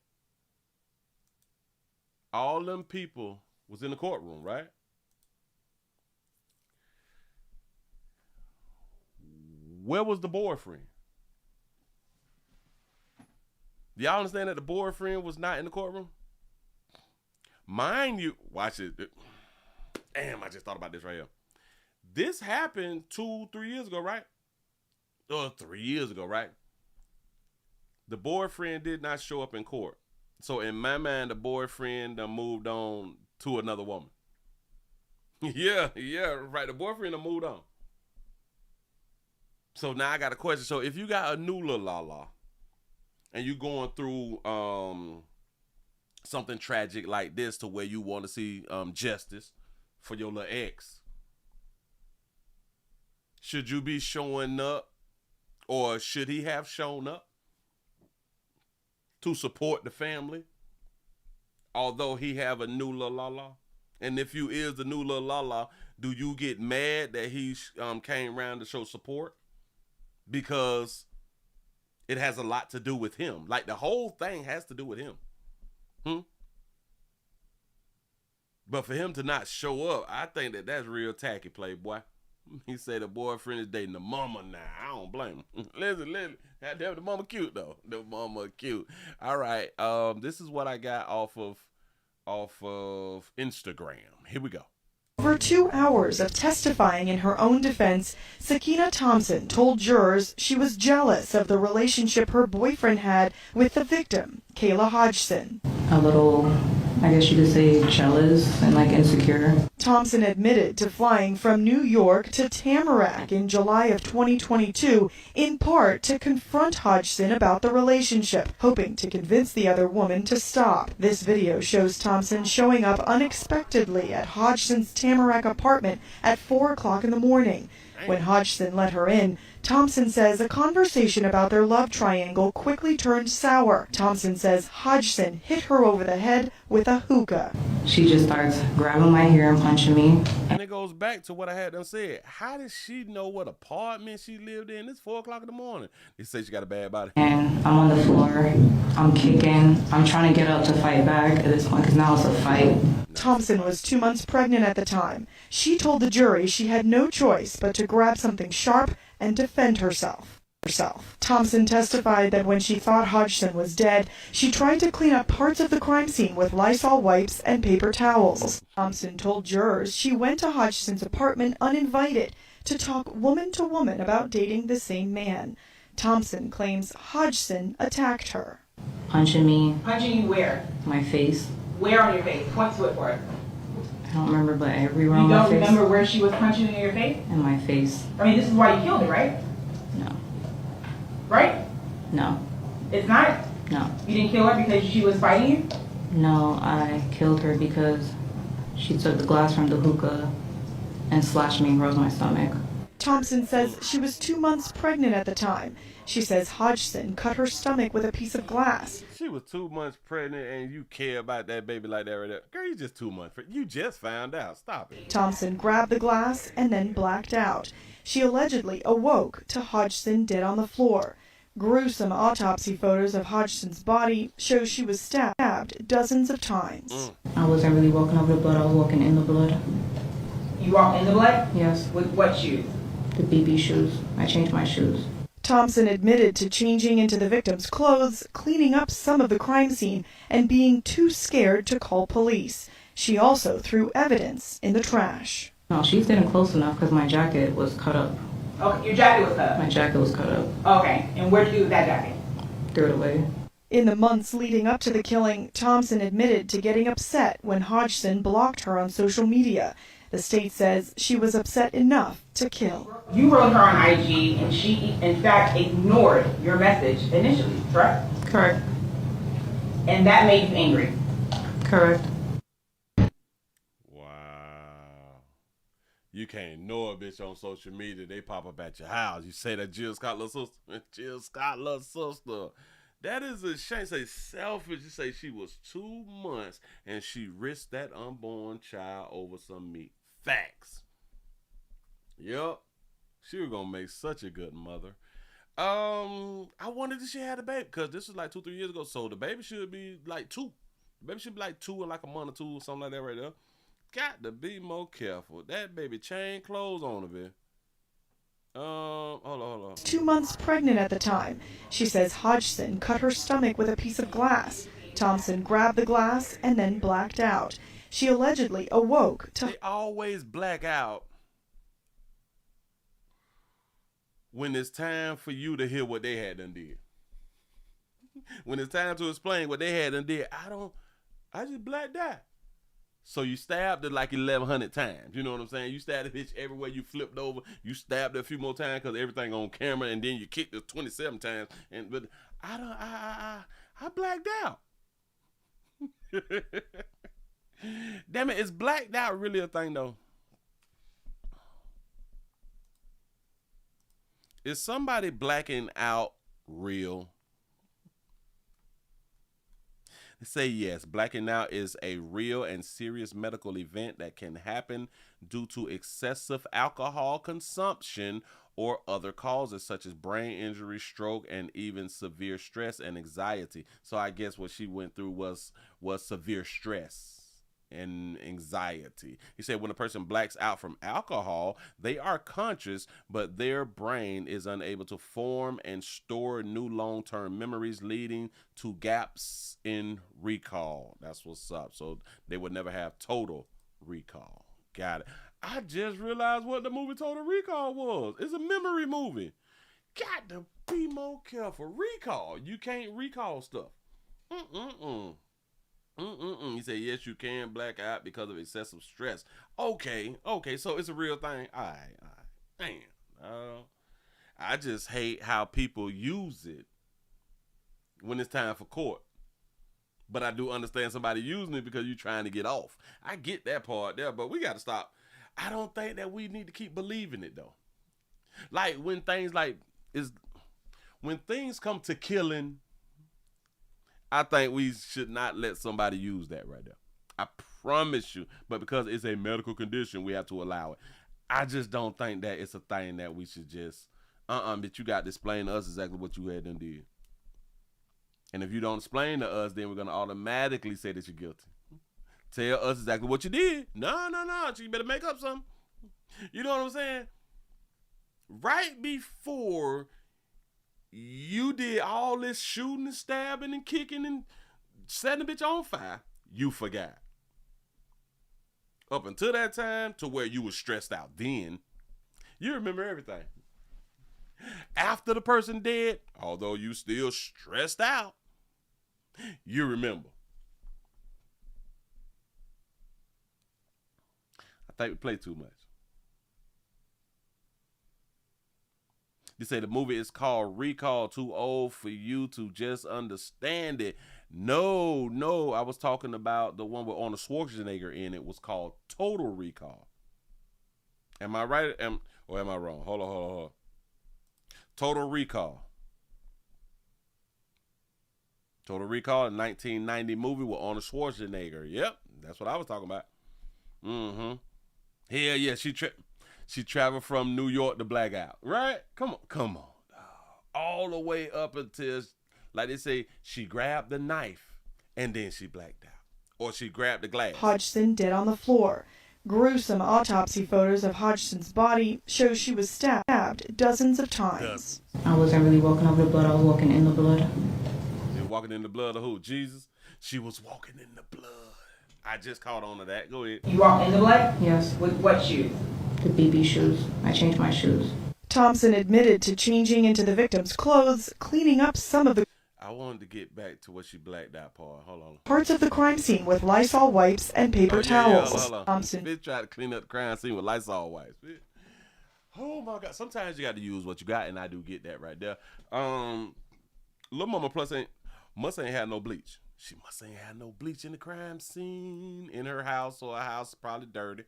all them people was in the courtroom, right? Where was the boyfriend? Do y'all understand that the boyfriend was not in the courtroom? Mind you, watch it. Damn, I just thought about this right here. This happened 2-3 years ago, right? 3 years ago, right? The boyfriend did not show up in court. So in my mind, the boyfriend done moved on to another woman. yeah, right. The boyfriend done moved on. So now I got a question. So if you got a new little la-la and you going through something tragic like this to where you want to see justice for your little ex, should you be showing up, or should he have shown up to support the family, although he have a new little la-la? And if you is the new little la-la, do you get mad that he came around to show support? Because it has a lot to do with him. Like the whole thing has to do with him. But for him to not show up, I think that's real tacky, Playboy. He said the boyfriend is dating the mama now. I don't blame him. Listen. Damn, the mama cute though. The mama cute. All right. This is what I got off of Instagram. Here we go. Over 2 hours of testifying in her own defense, Sakina Thompson told jurors she was jealous of the relationship her boyfriend had with the victim, Kayla Hodgson. A little, I guess you could say, jealous and insecure. Thompson admitted to flying from New York to Tamarack in July of 2022, in part to confront Hodgson about the relationship, hoping to convince the other woman to stop. This video shows Thompson showing up unexpectedly at Hodgson's Tamarack apartment at 4 o'clock in the morning. When Hodgson let her in, Thompson says a conversation about their love triangle quickly turned sour. Thompson says Hodgson hit her over the head with a hookah. She just starts grabbing my hair and punching me. And it goes back to what I had them said. How did she know what apartment she lived in? It's 4 o'clock in the morning. They say she got a bad body. And I'm on the floor. I'm kicking. I'm trying to get up to fight back at this point because now it's a fight. Thompson was 2 months pregnant at the time. She told the jury she had no choice but to grab something sharp and defend herself. Thompson testified that when she thought Hodgson was dead, she tried to clean up parts of the crime scene with Lysol wipes and paper towels. Thompson told jurors she went to Hodgson's apartment uninvited to talk woman to woman about dating the same man. Thompson claims Hodgson attacked her. Punching me. Punching you where? My face. Where on your face? Point to it for it. I don't remember, but everywhere on my face. You don't remember where she was punching you in your face? In my face. I mean, this is why you killed her, right? No. Right? No. It's not? No. You didn't kill her because she was fighting you? No, I killed her because she took the glass from the hookah and slashed me and rose my stomach. Thompson says she was 2 months pregnant at the time. She says Hodgson cut her stomach with a piece of glass. She was 2 months pregnant and you care about that baby like that right there. Girl, you just 2 months pregnant. You just found out. Stop it. Thompson grabbed the glass and then blacked out. She allegedly awoke to Hodgson dead on the floor. Gruesome autopsy photos of Hodgson's body show she was stabbed dozens of times. I wasn't really walking over the blood. I was walking in the blood. You walked in the blood? Yes. With what shoes? The BB shoes. I changed my shoes. Thompson admitted to changing into the victim's clothes, cleaning up some of the crime scene, and being too scared to call police. She also threw evidence in the trash. No, she's getting close enough because my jacket was cut up. Okay, your jacket was cut up? My jacket was cut up. Okay, and where did you do with that jacket? Threw it away. In the months leading up to the killing, Thompson admitted to getting upset when Hodgson blocked her on social media. The state says she was upset enough to kill. You wrote her on IG and she, in fact, ignored your message initially, correct? Correct. And that made you angry? Correct. Wow. You can't ignore a bitch on social media. They pop up at your house. You say that Jill Scott little sister. Jill Scott little sister. That is a shame. Say selfish. You say she was 2 months and she risked that unborn child over some meat. Facts. Yep. She was gonna make such a good mother. I wondered if she had a baby because this was like 2-3 years ago. So the baby should be like 2. The baby should be like 2 in like a month or 2 or something like that right there. Got to be more careful. That baby chain clothes on her, bitch. Hold on. 2 months pregnant at the time. She says Hodgson cut her stomach with a piece of glass. Thompson grabbed the glass and then blacked out. She allegedly awoke to... They always black out when it's time for you to hear what they had done did. When it's time to explain what they had done did, I just blacked out. So you stabbed it like 1,100 times. You know what I'm saying? You stabbed the bitch everywhere you flipped over. You stabbed it a few more times because everything on camera, and then you kicked it 27 times. But I blacked out. Damn it, is blacked out really a thing though? Is somebody blacking out real? They say yes, blacking out is a real and serious medical event that can happen due to excessive alcohol consumption or other causes such as brain injury, stroke, and even severe stress and anxiety. So I guess what she went through was severe stress and anxiety. He said when a person blacks out from alcohol, they are conscious, but their brain is unable to form and store new long-term memories, leading to gaps in recall. That's what's up. So they would never have total recall. Got it. I just realized what the movie Total Recall was. It's a memory movie. Got to be more careful. Recall. You can't recall stuff. He said, yes, you can black out because of excessive stress. Okay, so it's a real thing. All right. Damn. I just hate how people use it when it's time for court. But I do understand somebody using it because you're trying to get off. I get that part there, but we got to stop. I don't think that we need to keep believing it, though. Like, when things come to killing, I think we should not let somebody use that right there. I promise you. But because it's a medical condition, we have to allow it. I just don't think that it's a thing that we should just, but you got to explain to us exactly what you had done did. And if you don't explain to us, then we're going to automatically say that you're guilty. Tell us exactly what you did. No. You better make up something. You know what I'm saying? Right before you did all this shooting and stabbing and kicking and setting the bitch on fire, you forgot. Up until that time to where you were stressed out, then you remember everything. After the person dead, although you still stressed out, you remember. I think we play too much. You say the movie is called Recall, too old for you to just understand it. No, I was talking about the one with Arnold Schwarzenegger in it. Was called Total Recall. Am I right? Or am I wrong? Hold on. Total Recall. Total Recall, a 1990 movie with Arnold Schwarzenegger. Yep, that's what I was talking about. Hell yeah, she traveled from New York to blackout, right? Come on. All the way up until, like they say, she grabbed the knife and then she blacked out. Or she grabbed the glass. Hodgson dead on the floor. Gruesome autopsy photos of Hodgson's body show she was stabbed dozens of times. I wasn't really walking over the blood, I was walking in the blood. You were walking in the blood of who? Jesus? She was walking in the blood. I just caught on to that. Go ahead. You walked in the blood? Yes. With what shoes? The BB shoes. I changed my shoes. Thompson admitted to changing into the victim's clothes, cleaning up some of the... I wanted to get back to what she blacked out part. Hold on. Parts of the crime scene with Lysol wipes and paper towels. Hold on. Thompson Bitch tried to clean up the crime scene with Lysol wipes. Bitch. Oh my God. Sometimes you got to use what you got, and I do get that right there. Lil Mama must ain't had no bleach. She must ain't had no bleach in the crime scene in her house, or her house is probably dirty.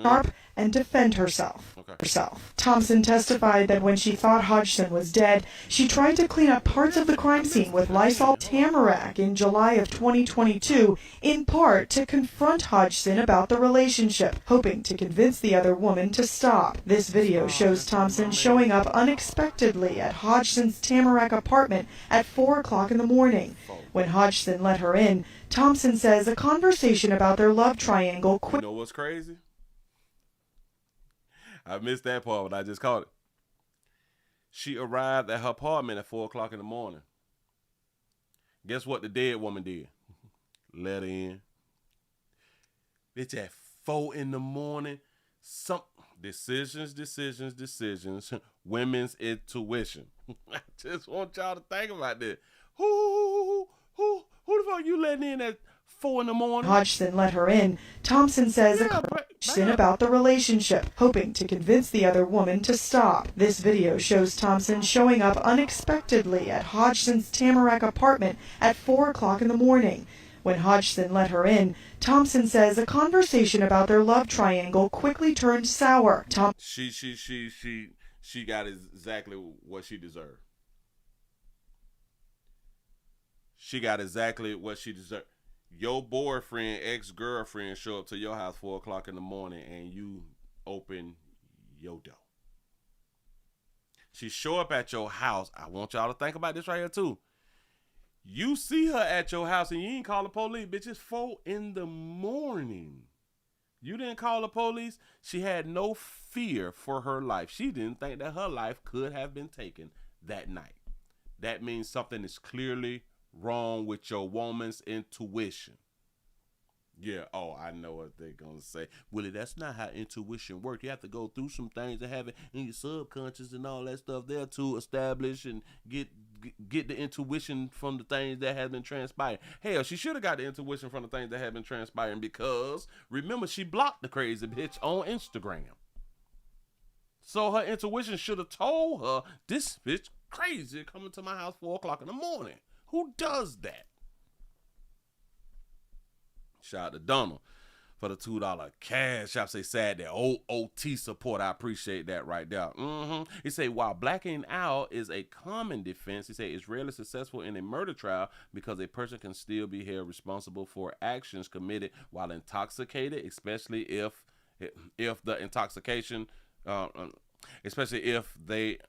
sharp and defend herself. Thompson testified that when she thought Hodgson was dead, she tried to clean up parts of the crime scene with Lysol Tamarack in July of 2022, in part to confront Hodgson about the relationship, hoping to convince the other woman to stop. This video shows Thompson showing up unexpectedly at Hodgson's Tamarack apartment at 4 o'clock in the morning. When Hodgson let her in, Thompson says a conversation about their love triangle You know what's crazy? I missed that part, but I just caught it. She arrived at her apartment at 4 o'clock in the morning. Guess what the dead woman did? Let her in. Bitch, at 4 in the morning, some decisions. Women's intuition. I just want y'all to think about this. Who the fuck you letting in at 4 in the morning? Hodgson let her in. Thompson says a conversation about the relationship, hoping to convince the other woman to stop. This video shows Thompson showing up unexpectedly at Hodgson's Tamarack apartment at 4 o'clock in the morning. When Hodgson let her in, Thompson says a conversation about their love triangle quickly turned sour. She got exactly what she deserved. She got exactly what she deserved. Your boyfriend, ex-girlfriend show up to your house 4 o'clock in the morning and you open your door. She show up at your house. I want y'all to think about this right here too. You see her at your house and you ain't call the police. Bitch, it's 4 in the morning. You didn't call the police. She had no fear for her life. She didn't think that her life could have been taken that night. That means something is clearly wrong with your woman's intuition. Yeah, oh, I know what they're going to say. Willie, that's not how intuition works. You have to go through some things and have it in your subconscious and all that stuff there to establish and get the intuition from the things that have been transpiring. Hell, she should have got the intuition from the things that have been transpiring because, remember, she blocked the crazy bitch on Instagram. So her intuition should have told her, this bitch crazy coming to my house 4 o'clock in the morning. Who does that? Shout out to Donald for the $2 cash. I say sad that OT support. I appreciate that right there. He say while blacking out is a common defense, he say it's rarely successful in a murder trial because a person can still be held responsible for actions committed while intoxicated, especially if the intoxication, especially if the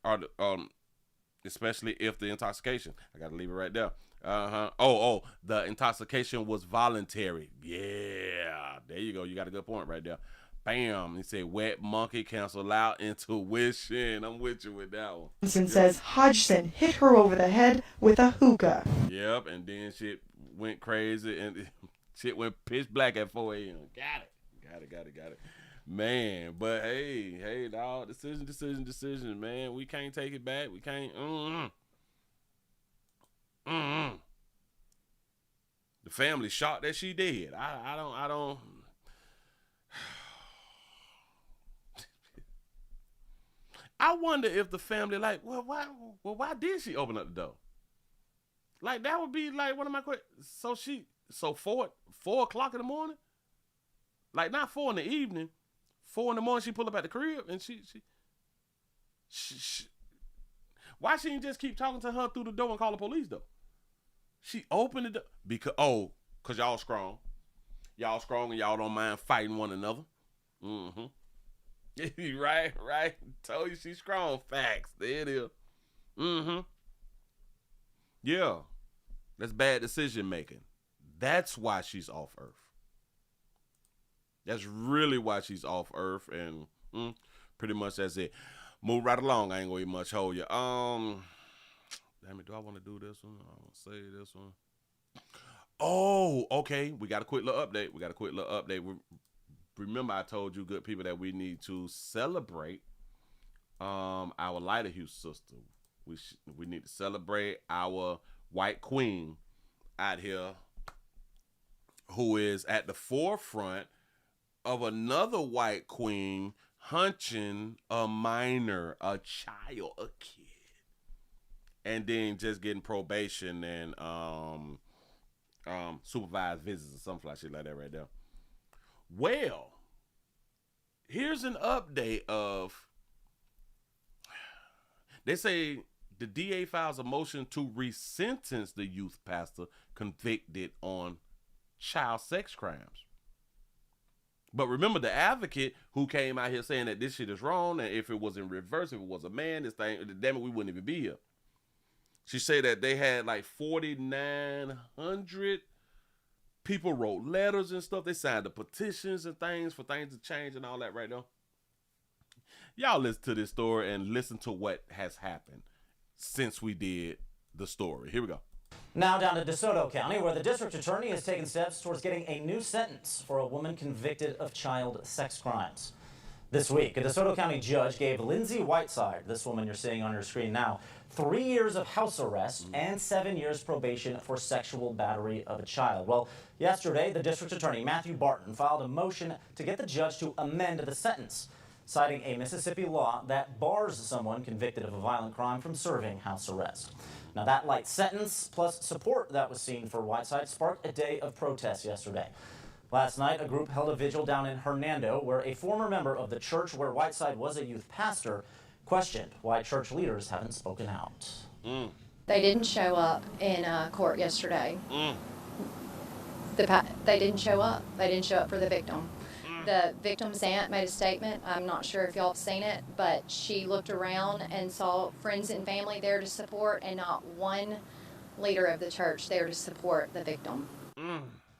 intoxication. I gotta leave it right there. The intoxication was voluntary. Yeah, there you go. You got a good point right there. Bam. He said wet monkey cancel out intuition. I'm with you with that one. Thompson says Hodgson hit her over the head with a hookah. Yep, and then shit went crazy and shit went pitch black at 4 a.m. Got it. Man, but hey, dog, decision, man. We can't take it back. We can't. The family shocked that she did. I don't. I wonder if the family why did she open up the door? Like that would be like one of my questions. So 4 o'clock in the morning, like not 4 in the evening. 4 in the morning, she pull up at the crib and she why she didn't just keep talking to her through the door and call the police though? She opened the door because y'all strong. Y'all strong and y'all don't mind fighting one another. Right. Told you she's strong. Facts. There it is. Yeah. That's bad decision making. That's why she's off Earth. That's really why she's off Earth, and pretty much that's it. Move right along. I ain't gonna even much hold you. Damn it, do I want to do this one? I want to say this one. Oh, okay. We got a quick little update. Remember, I told you, good people, that we need to celebrate our Lighterhue sister. We need to celebrate our white queen out here who is at the forefront of another white queen hunching a minor, a child, a kid, and then just getting probation and supervised visits or something like shit like that right there. Well, here's an update of, they say the DA files a motion to resentence the youth pastor convicted on child sex crimes. But remember the advocate who came out here saying that this shit is wrong, and if it was in reverse, if it was a man, this thing, damn it, we wouldn't even be here. She said that they had like 4,900 people wrote letters and stuff. They signed the petitions and things for things to change and all that right now. Y'all listen to this story and listen to what has happened since we did the story. Here we go. Now down to DeSoto County, where the district attorney has taken steps towards getting a new sentence for a woman convicted of child sex crimes. This week, a DeSoto County judge gave Lindsay Whiteside, this woman you're seeing on your screen now, 3 years of house arrest and 7 years probation for sexual battery of a child. Well, yesterday, the district attorney, Matthew Barton, filed a motion to get the judge to amend the sentence, citing a Mississippi law that bars someone convicted of a violent crime from serving house arrest. Now, that light sentence, plus support that was seen for Whiteside, sparked a day of protest yesterday. Last night, a group held a vigil down in Hernando, where a former member of the church where Whiteside was a youth pastor questioned why church leaders haven't spoken out. They didn't show up in court yesterday. They didn't show up. They didn't show up for the victim. The victim's aunt made a statement. I'm not sure if y'all have seen it, but she looked around and saw friends and family there to support, and not one leader of the church there to support the victim.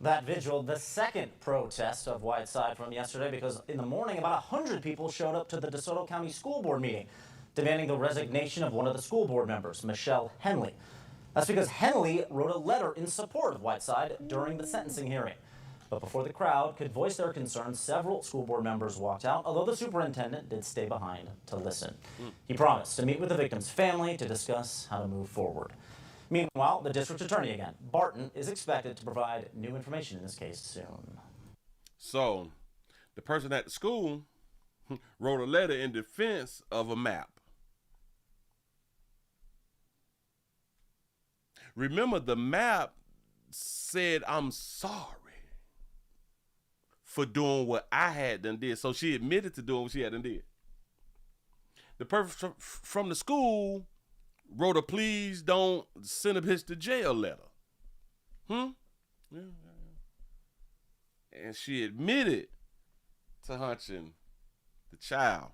That vigil, the second protest of Whiteside from yesterday, because in the morning, about 100 people showed up to the DeSoto County School Board meeting, demanding the resignation of one of the school board members, Michelle Henley. That's because Henley wrote a letter in support of Whiteside during the sentencing hearing. But before the crowd could voice their concerns, several school board members walked out, although the superintendent did stay behind to listen. He promised to meet with the victim's family to discuss how to move forward. Meanwhile, the district attorney again, Barton, is expected to provide new information in this case soon. So, the person at the school wrote a letter in defense of a map. Remember, the map said, I'm sorry for doing what I had done did. So she admitted to doing what she had done did. The person from the school wrote a please don't send a bitch to jail letter. Yeah. And she admitted to hunching the child.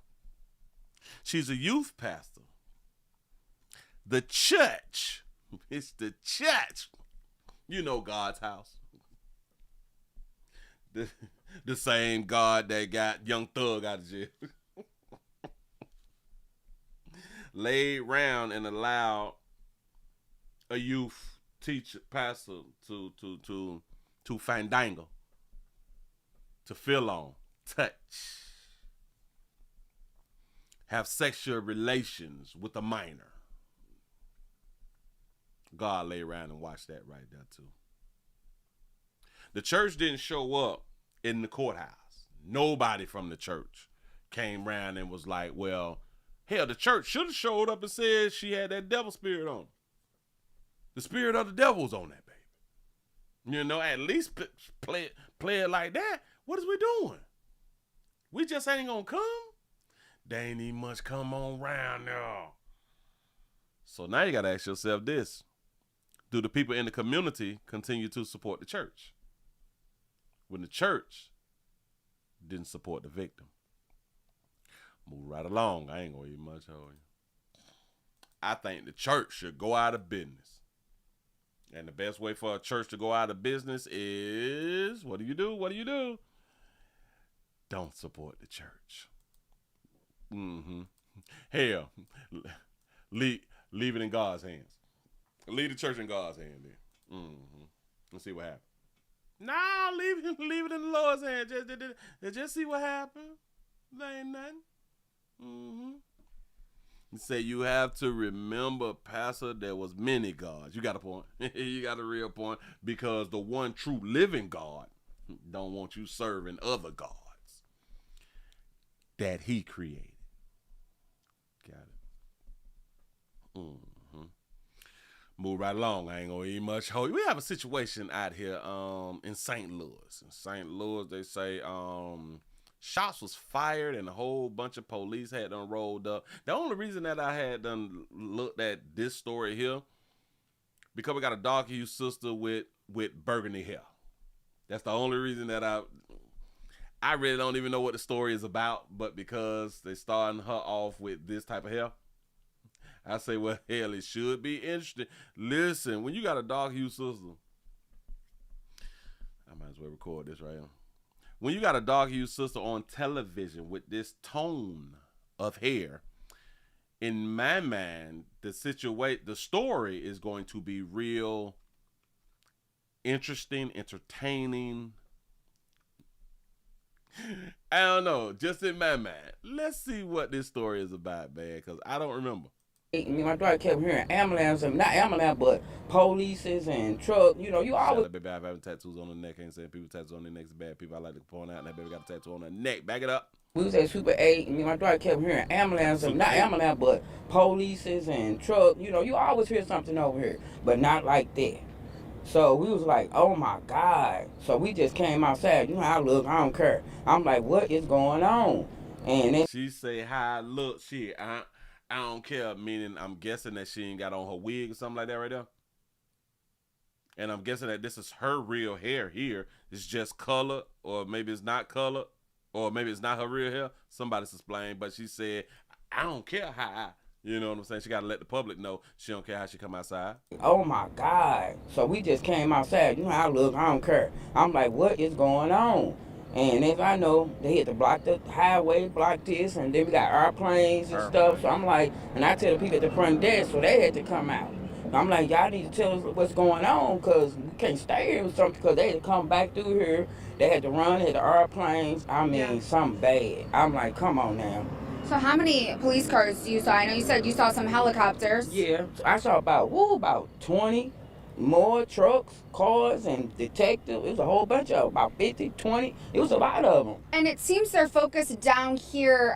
She's a youth pastor. The church, it's the church. You know God's house. The same God that got Young Thug out of jail. Laid round and allowed a youth teacher, pastor to fandangle, to feel on, touch, have sexual relations with a minor. God lay around and watched that right there too. The church didn't show up in the courthouse. Nobody from the church came around and was like, well, hell, the church should have showed up and said she had that devil spirit on her. The spirit of the devil was on that baby. You know, at least play it like that. What is we doing? We just ain't gonna come? They ain't even much come on round now. So now you gotta ask yourself this. Do the people in the community continue to support the church when the church didn't support the victim? Move right along. I ain't gonna eat much on you. I think the church should go out of business. And the best way for a church to go out of business is, what do you do? Don't support the church. Hell, leave it in God's hands. Leave the church in God's hand then. Let's see what happens. Nah, leave it in the Lord's hand. Just see what happens. There ain't nothing. He said you have to remember, Pastor, there was many gods. You got a point. You got a real point, because the one true living God don't want you serving other gods that he created. Got it. Move right along. I ain't gonna eat much. We have a situation out here in St. Louis. In St. Louis, they say shots was fired and a whole bunch of police had done rolled up. The only reason that I had done looked at this story here, because we got a dark-hued sister with burgundy hair. That's the only reason that I really don't even know what the story is about, but because they starting her off with this type of hair, I say, well, hell, it should be interesting. Listen, when you got a dark-hued sister, I might as well record this right here. When you got a dark-hued sister on television with this tone of hair, in my mind, the story is going to be real interesting, entertaining. I don't know, just in my mind. Let's see what this story is about, man, because I don't remember. My daughter kept hearing ambulance, not ambulance, but polices and trucks. You know, you always. Baby, I have having tattoos on the neck. I ain't saying people tattoos on their necks bad. People I like to point out, and that baby got a tattoo on her neck. Back it up. We was at Super 8, and my daughter kept hearing ambulance, not ambulance, but polices and trucks. You know, you always hear something over here, but not like that. So we was like, oh my God. So we just came outside. You know how I look, I don't care. I'm like, what is going on? And then she say, how I look, shit, I don't care, meaning I'm guessing that she ain't got on her wig or something like that right there. And I'm guessing that this is her real hair here. It's just color, or maybe it's not color, or maybe it's not her real hair. Somebody's explained, but she said, I don't care how you know what I'm saying? She got to let the public know she don't care how she come outside. Oh my God. So we just came outside. You know how I look, I don't care. I'm like, what is going on? And as I know, they had to block the highway, block this, and then we got airplanes and stuff. So I'm like, and I tell the people at the front desk, so they had to come out. I'm like, y'all need to tell us what's going on, because we can't stay here with something, because they had to come back through here. They had to run, they had the airplanes. I mean, something bad. I'm like, come on now. So how many police cars do you saw? I know you said you saw some helicopters. Yeah, I saw about 20 more trucks, cars, and detectives. It was a whole bunch of them, about 50, 20. It was a lot of them. And it seems they're focused down here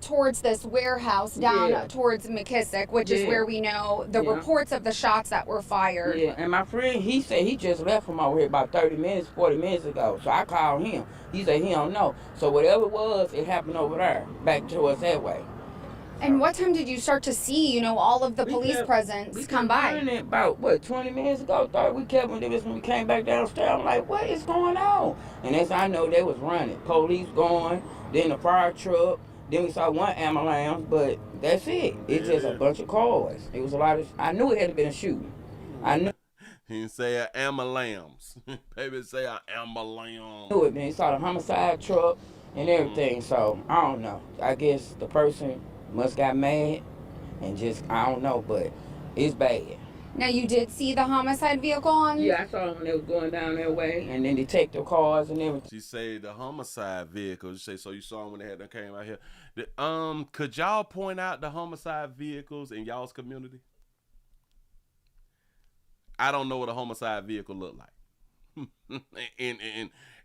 towards this warehouse, down towards McKissick, which is where we know the reports of the shots that were fired. Yeah, and my friend, he said he just left from over here about 30 minutes, 40 minutes ago. So I called him. He said he don't know. So whatever it was, it happened over there, back towards that way. And what time did you start to see, all of the police presence come by? About, 20 minutes ago? We kept when we came back downstairs. I'm like, what is going on? And as I know, they was running. Police going, then the fire truck, then we saw one ambulance, but that's it. It's just a bunch of cars. It was a lot of, I knew it had been a shooting. I knew. He didn't say an ambulance. Baby say an ambulance. Knew it, man. He saw the homicide truck and everything, so I don't know. I guess the person must got mad and just, I don't know, but it's bad. Now, you did see the homicide vehicle on? Yeah, I saw them when they was going down that way, and then detective cars and everything. She say the homicide vehicle. She say, so you saw them when they came out here. Could y'all point out the homicide vehicles in y'all's community? I don't know what a homicide vehicle look like.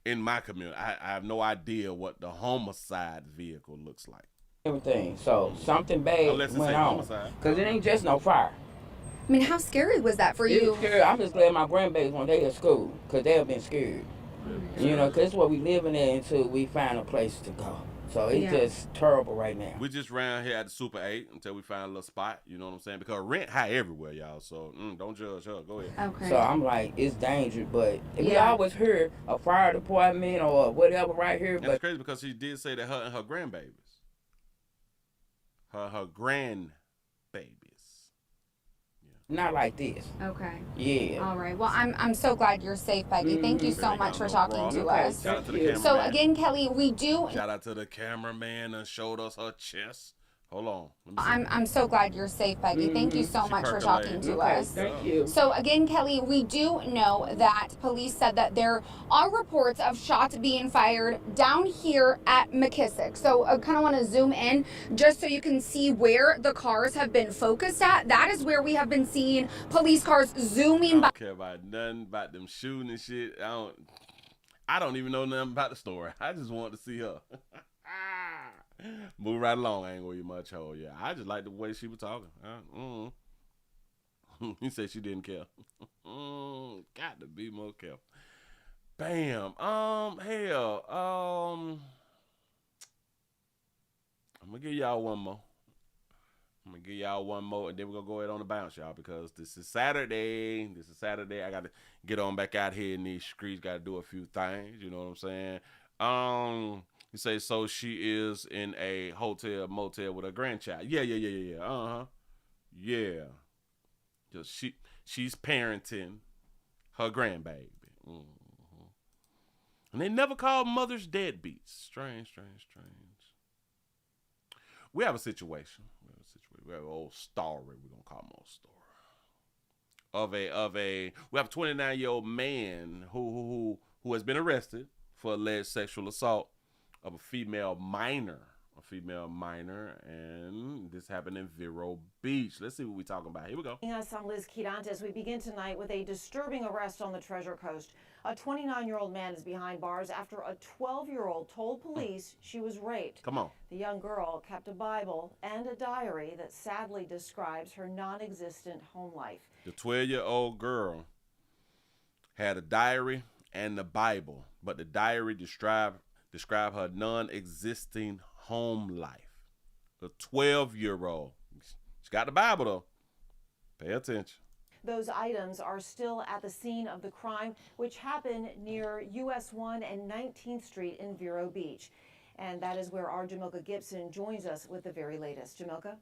in my community, I have no idea what the homicide vehicle looks like. Everything. So something bad went on. Because it ain't just no fire. I mean, how scary was that for you? Scary. I'm just glad my grandbabies when they at school, because they have been scared. Because it's what we living in until we find a place to go. So it's just terrible right now. We just round here at the Super 8 until we find a little spot, you know what I'm saying? Because rent high everywhere, y'all. So don't judge her. Go ahead. Okay. So I'm like, it's dangerous, but we always hear a fire department or whatever right here. But it's crazy because she did say that her and her grandbabies. Her grandbabies. Not like this. Okay. Yeah. All right. Well, I'm so glad you're safe, Peggy. Thank you so much for talking to us. Shout out to the cameraman. So again, Kelly, we do. Shout out to the cameraman that showed us her chest. Hold on. I'm so glad you're safe, Peggy. Thank you so much for talking to us. Thank you. So again, Kelly, we do know that police said that there are reports of shots being fired down here at McKissick. So I kind of want to zoom in just so you can see where the cars have been focused at. That is where we have been seeing police cars zooming I by. don't care about nothing about them shooting and shit. I don't even know nothing about the story. I just want to see her. Move right along. I ain't gonna get much hold. Yeah, I just like the way she was talking. He said she didn't care. Got to be more careful. Bam. Hell. I'm gonna give y'all one more. And then we're gonna go ahead on the bounce, y'all, because this is Saturday. I gotta get on back out here in these streets. Gotta do a few things. You know what I'm saying? You say, so she is in a motel with a grandchild. Yeah. Yeah. Just she's parenting her grandbaby. And they never call mothers deadbeats. Strange. We have a situation. We have an old story. We're gonna call him old story. We have a 29-year-old man who has been arrested for alleged sexual assault of a female minor, and this happened in Vero Beach. Let's see what we're talking about. Here we go. Yes, I'm Liz Quirantes. We begin tonight with a disturbing arrest on the Treasure Coast. A 29-year-old man is behind bars after a 12-year-old told police she was raped. Come on. The young girl kept a Bible and a diary that sadly describes her non-existent home life. The 12-year-old girl had a diary and the Bible, but the diary describe her non-existing home life. The 12-year-old. She got the Bible, though. Pay attention. Those items are still at the scene of the crime, which happened near US 1 and 19th Street in Vero Beach. And that is where our Jamilka Gibson joins us with the very latest. Jamilka?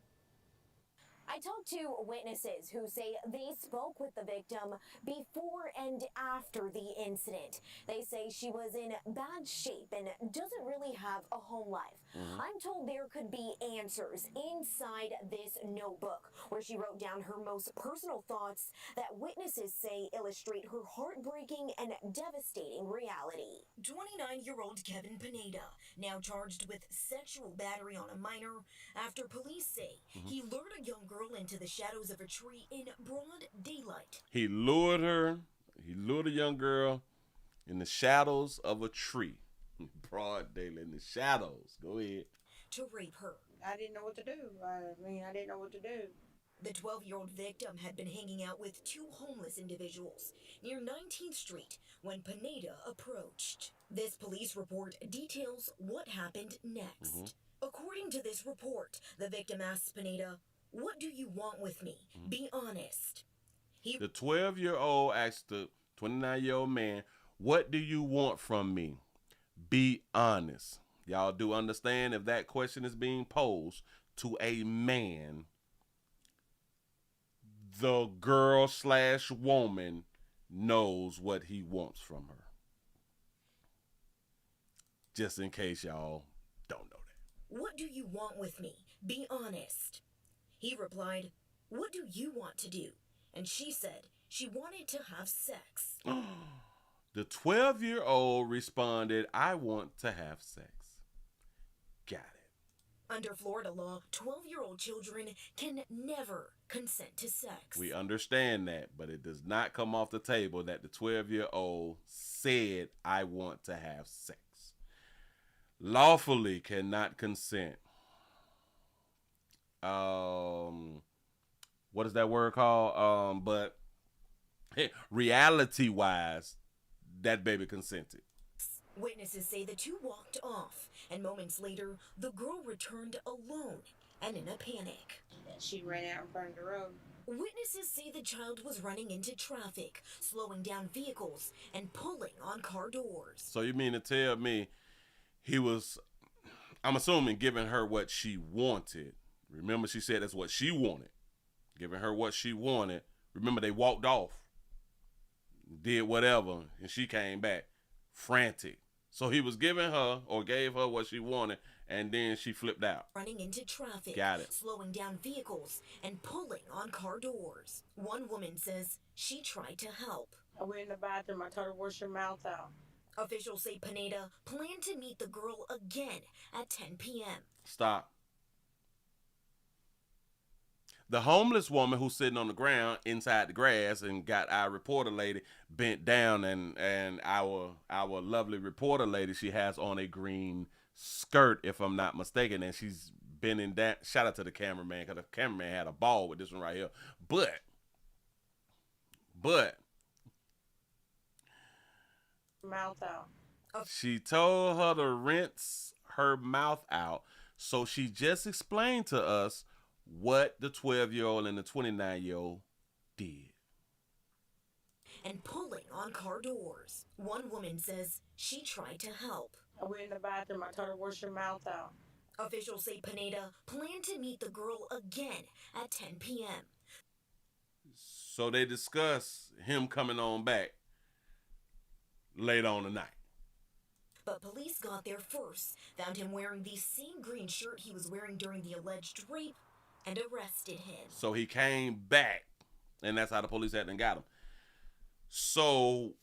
I talked to witnesses who say they spoke with the victim before and after the incident. They say she was in bad shape and doesn't really have a home life. I'm told there could be answers inside this notebook where she wrote down her most personal thoughts that witnesses say illustrate her heartbreaking and devastating reality. 29-year-old Kevin Pineda, now charged with sexual battery on a minor after police say he lured a young girl into the shadows of a tree in broad daylight. He lured a young girl in the shadows of a tree. Broad daylight, in the shadows. Go ahead. To rape her. I didn't know what to do. I didn't know what to do. The 12-year-old victim had been hanging out with two homeless individuals near 19th Street when Pineda approached. This police report details what happened next. According to this report, the victim asks Pineda, "What do you want with me? Be honest." The 12-year-old asked the 29-year-old man, "What do you want from me? Be honest." Y'all do understand if that question is being posed to a man, the girl/woman knows what he wants from her. Just in case y'all don't know that. "What do you want with me? Be honest." He replied, "What do you want to do?" And she said she wanted to have sex. The 12-year-old responded, "I want to have sex." Got it. Under Florida law, 12-year-old children can never consent to sex. We understand that, but it does not come off the table that the 12-year-old said, "I want to have sex." Lawfully cannot consent. What is that word called? But hey, reality-wise, that baby consented. Witnesses say the two walked off, and moments later, the girl returned alone and in a panic. She ran out in front of the road. Witnesses say the child was running into traffic, slowing down vehicles, and pulling on car doors. So you mean to tell me he was, I'm assuming, giving her what she wanted. Remember, she said that's what she wanted. Giving her what she wanted. Remember, they walked off, did whatever, and she came back frantic. So he was giving her or gave her what she wanted, and then she flipped out. Running into traffic, Got it. slowing down vehicles, and pulling on car doors. One woman says she tried to help. I went in the bathroom. I told her, wash your mouth out. Officials say Pineda planned to meet the girl again at 10 p.m. Stop. The homeless woman who's sitting on the ground inside the grass and got our reporter lady bent down, and our lovely reporter lady, she has on a green skirt, if I'm not mistaken, and she's bending down. Shout out to the cameraman, because the cameraman had a ball with this one right here. But Mouth out. she told her to rinse her mouth out, so she just explained to us what the 12-year-old and the 29-year-old did. And pulling on car doors. One woman says she tried to help. I went in the bathroom. I told her, wash your mouth out. Officials say Pineda planned to meet the girl again at 10 p.m. So they discuss him coming on back later on tonight. But police got there first, found him wearing the same green shirt he was wearing during the alleged rape, and arrested him. So he came back, and that's how the police had and got him. So,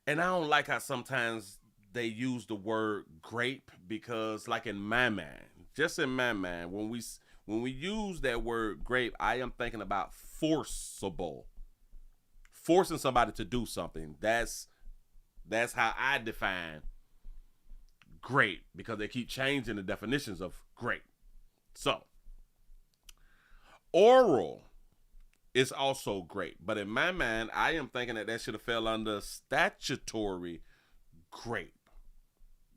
and I don't like how sometimes they use the word grape, because like in my mind, just in my mind, when we use that word grape, I am thinking about forcible. Forcing somebody to do something. That's how I define grape, because they keep changing the definitions of grape. So, oral is also grape, but in my mind, I am thinking that should have fell under statutory grape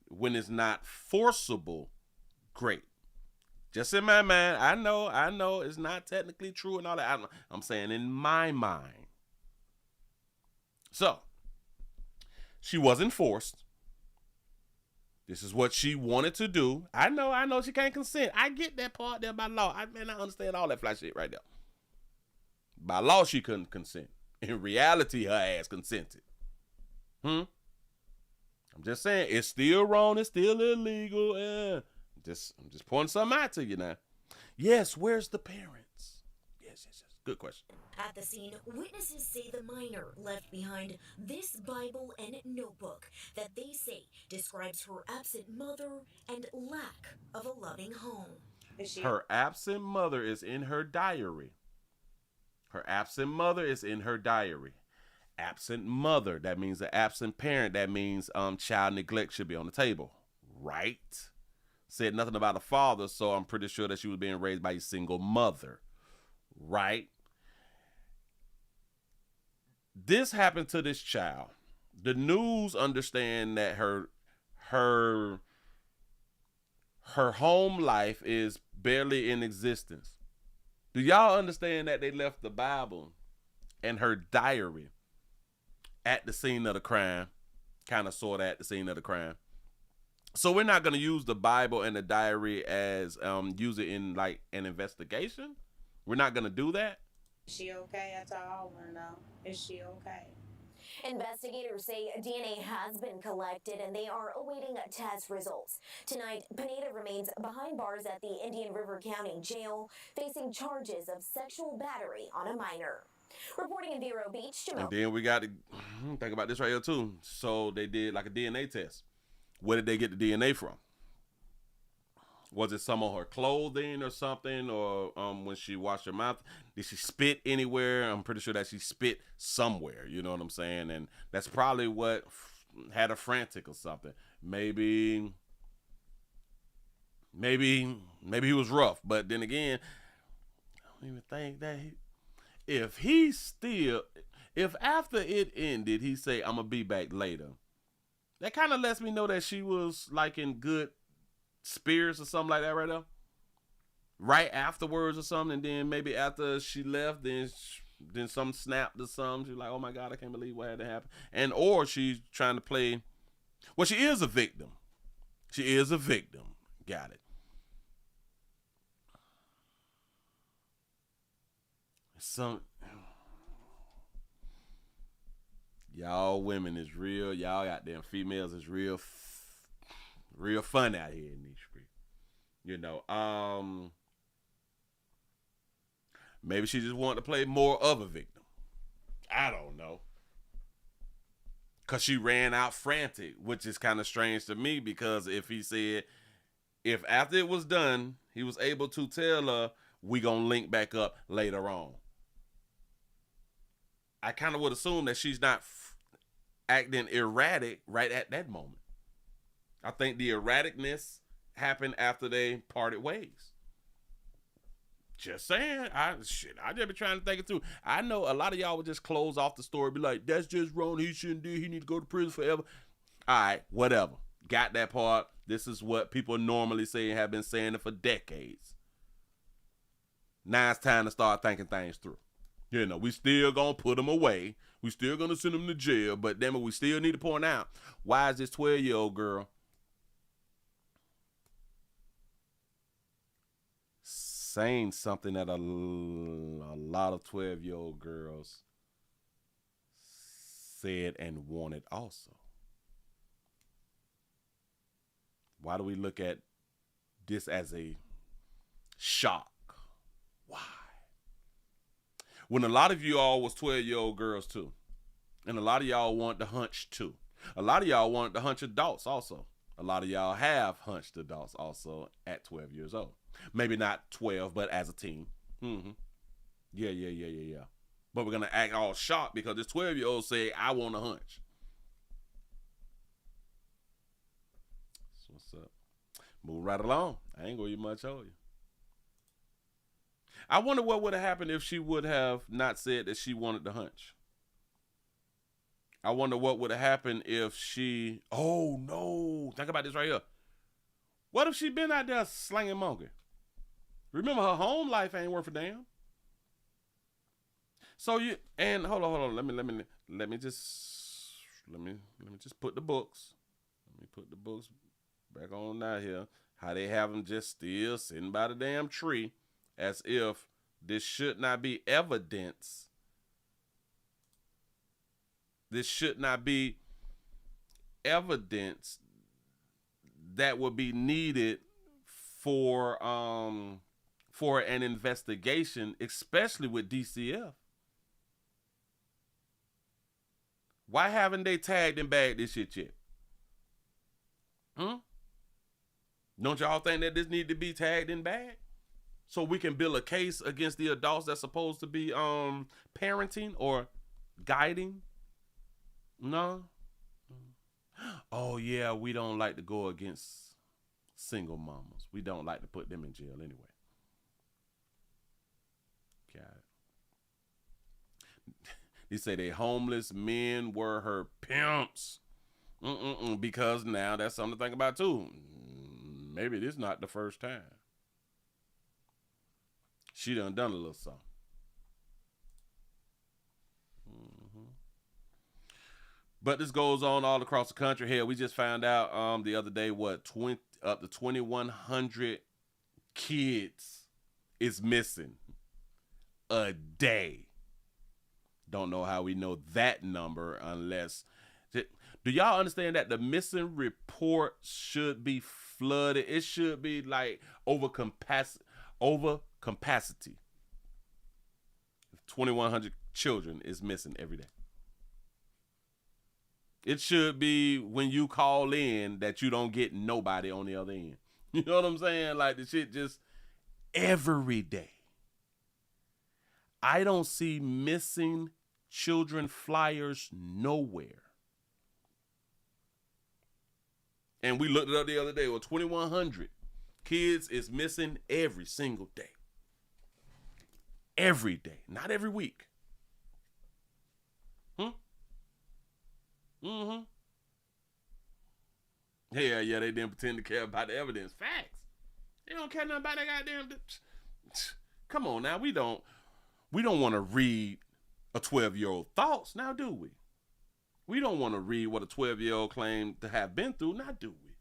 when it's not forcible grape. Just in my mind, I know it's not technically true and all that. I'm saying in my mind. So, she wasn't forced. This is what she wanted to do. I know she can't consent. I get that part there by law. I understand all that fly shit right there. By law, she couldn't consent. In reality, her ass consented. I'm just saying, it's still wrong. It's still illegal. I'm just pointing something out to you now. Yes, where's the parents? Yes. Good question. At the scene, witnesses say the minor left behind this Bible and notebook that they say describes her absent mother and lack of a loving home. Her absent mother is in her diary. Her absent mother is in her diary. Absent mother, that means an absent parent. That means child neglect should be on the table. Right? Said nothing about a father, so I'm pretty sure that she was being raised by a single mother. Right? This happened to this child. The news understand that her home life is barely in existence. Do y'all understand that they left the Bible and her diary at the scene of the crime? Kind of sort of at the scene of the crime. So we're not going to use the Bible and the diary as use it in like an investigation. We're not going to do that. Is she okay? That's all I want to know. Is she okay? Investigators say DNA has been collected and they are awaiting test results. Tonight, Pineda remains behind bars at the Indian River County Jail, facing charges of sexual battery on a minor. Reporting in Vero Beach, Jamil. And then we got to think about this right here too. So they did like a DNA test. Where did they get the DNA from? Was it some of her clothing or something? Or when she washed her mouth, did she spit anywhere? I'm pretty sure that she spit somewhere. You know what I'm saying? And that's probably what had her frantic or something. Maybe he was rough. But then again, I don't even think that if after it ended, he say, I'm going to be back later. That kind of lets me know that she was like in good spirits or something like that right there. Right afterwards or something. And then maybe after she left, then something snapped or something. She's like, oh my God, I can't believe what had to happen. And or she's trying to play. Well, she is a victim. She is a victim. Got it. Y'all women is real. Y'all goddamn females is real Real fun out here in these streets. You know, maybe she just wanted to play more of a victim. I don't know. Because she ran out frantic, which is kind of strange to me, because if after it was done, he was able to tell her, we gonna link back up later on. I kind of would assume that she's not acting erratic right at that moment. I think the erraticness happened after they parted ways. Just saying. I just be trying to think it through. I know a lot of y'all would just close off the story, be like, that's just wrong, he shouldn't do, he need to go to prison forever. All right, whatever. Got that part. This is what people normally say and have been saying it for decades. Now it's time to start thinking things through. You know, we still gonna put them away. We still gonna send them to jail, but then we still need to point out, why is this 12-year-old girl saying something that a lot of 12-year-old girls said and wanted also? Why do we look at this as a shock? Why? When a lot of you all was 12-year-old girls too. And a lot of y'all want to hunch too. A lot of y'all wanted to hunch adults also. A lot of y'all have hunched adults also at 12 years old. Maybe not 12, but as a teen. Mm-hmm. Yeah. But we're going to act all shocked because this 12-year-old say, I want to hunch. So what's up? Move right along. I ain't going to much on you. I wonder what would have happened if she would have not said that she wanted to hunch. I wonder what would have happened if she... Oh, no. Think about this right here. What if she been out there slanging monkey? Remember, her home life ain't worth a damn. So you... And hold on. Let me just put the books. Let me put the books back on out here. How they have them just still sitting by the damn tree as if this should not be evidence. This should not be evidence that would be needed for an investigation, especially with DCF. Why haven't they tagged and bagged this shit yet? Don't y'all think that this need to be tagged and bagged? So we can build a case against the adults that's supposed to be parenting or guiding? No. Oh yeah, we don't like to go against single mamas. We don't like to put them in jail anyway. Got it. They say they homeless men were her pimps. Because now that's something to think about too. Maybe this not the first time. She done a little something. But this goes on all across the country. Hell, we just found out the other day up to 2,100 kids is missing a day. Don't know how we know that number unless... Do y'all understand that the missing report should be flooded? It should be like over capacity. 2,100 children is missing every day. It should be when you call in that you don't get nobody on the other end. You know what I'm saying? Like the shit just every day. I don't see missing children flyers nowhere. And we looked it up the other day. Well, 2,100 kids is missing every single day. Every day, not every week. Yeah, they didn't pretend to care about the evidence. Facts. They don't care nothing about that goddamn... Come on now, we don't want to read a 12-year-old thoughts, now do we? We don't want to read what a 12-year-old claimed to have been through, now do we?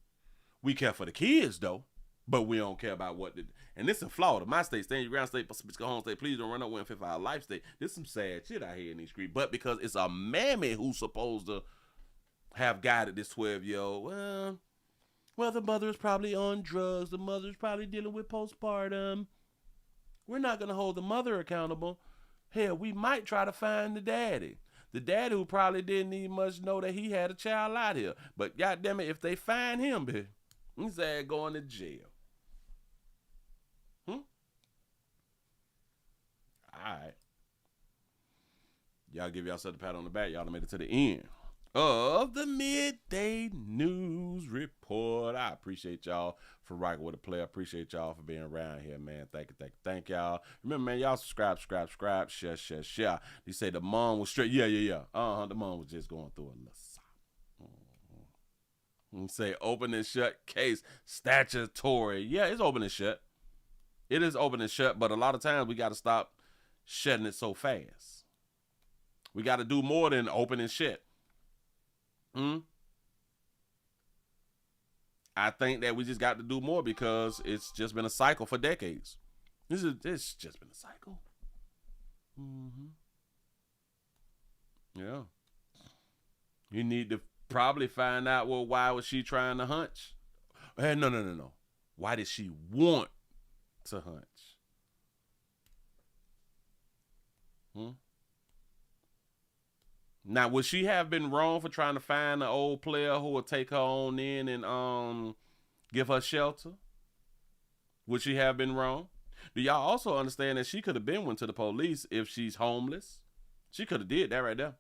We care for the kids, though, but we don't care about what... And this in Florida, my state, stand your ground state, go home state, please don't run up with our life state. This some sad shit out here in these streets, but because it's a mammy who's supposed to have guided this 12-year-old, well, Well, the mother is probably on drugs. The mother is probably dealing with postpartum. We're not going to hold the mother accountable. Hell, we might try to find the daddy. The daddy who probably didn't even much know that he had a child out here. But goddamn it, if they find him, bitch, he's going to jail. All right. Y'all give yourself a pat on the back. Y'all done made it to the end of the Midday News Report. I appreciate y'all for rocking with the player. I appreciate y'all for being around here, man. Thank y'all. Remember, man, y'all subscribe, share. They say the mom was straight. Yeah. The mom was just going through a little something. You say open and shut case statutory. Yeah, it's open and shut. It is open and shut, but a lot of times we got to stop shutting it so fast. We got to do more than open and shut. I think that we just got to do more because it's just been a cycle for decades. It's just been a cycle. Yeah. You need to probably find out, well, why was she trying to hunch? Hey, no. Why did she want to hunch? Now, would she have been wrong for trying to find an old player who would take her on in and give her shelter? Would she have been wrong? Do y'all also understand that she could have been went to the police if she's homeless? She could have did that right there.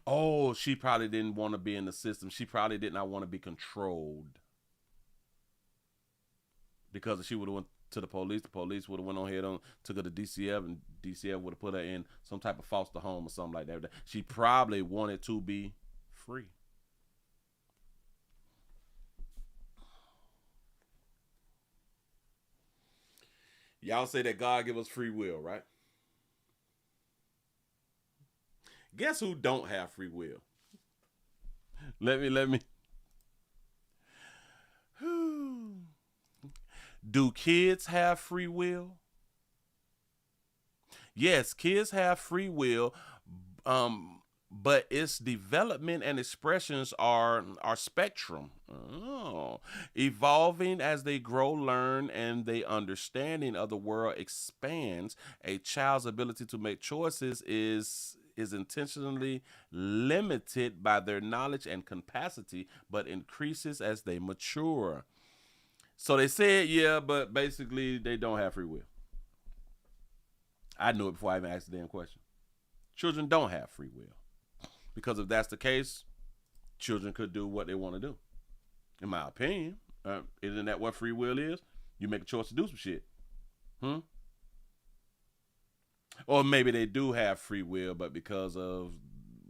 Oh, she probably didn't want to be in the system. She probably did not want to be controlled. Because if she would have went to the police would have went on ahead and took her to DCF, and DCF would have put her in some type of foster home or something like that. She probably wanted to be free. Y'all say that God give us free will, right? Guess who don't have free will? Let me. Do kids have free will? Yes, kids have free will, but its development and expressions are spectrum. Evolving as they grow, learn, and their understanding of the world expands. A child's ability to make choices is intentionally limited by their knowledge and capacity, but increases as they mature. So they said, yeah, but basically they don't have free will. I knew it before I even asked the damn question. Children don't have free will. Because if that's the case, children could do what they want to do. In my opinion, isn't that what free will is? You make a choice to do some shit. Or maybe they do have free will, but because of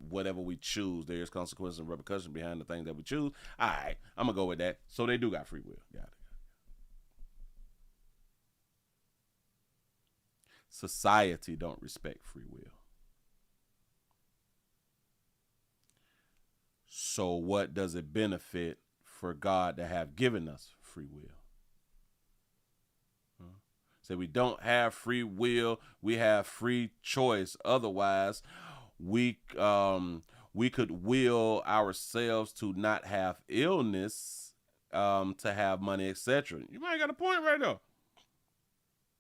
whatever we choose, there's consequences and repercussions behind the things that we choose. All right, I'm going to go with that. So they do got free will. Got it. Society don't respect free will. So what does it benefit for God to have given us free will? So we don't have free will, we have free choice. Otherwise, we could will ourselves to not have illness, to have money, etc. You might got a point right there.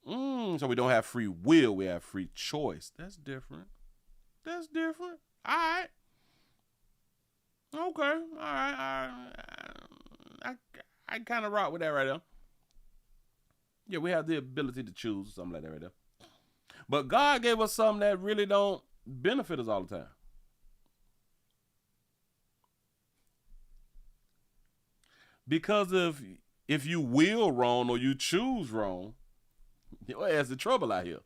So we don't have free will, we have free choice. That's different. All right. Okay. All right. I kind of rock with that right there. Yeah, we have the ability to choose, something like that right there. But God gave us something that really don't benefit us all the time. Because if you will wrong or you choose wrong, your ass in trouble out here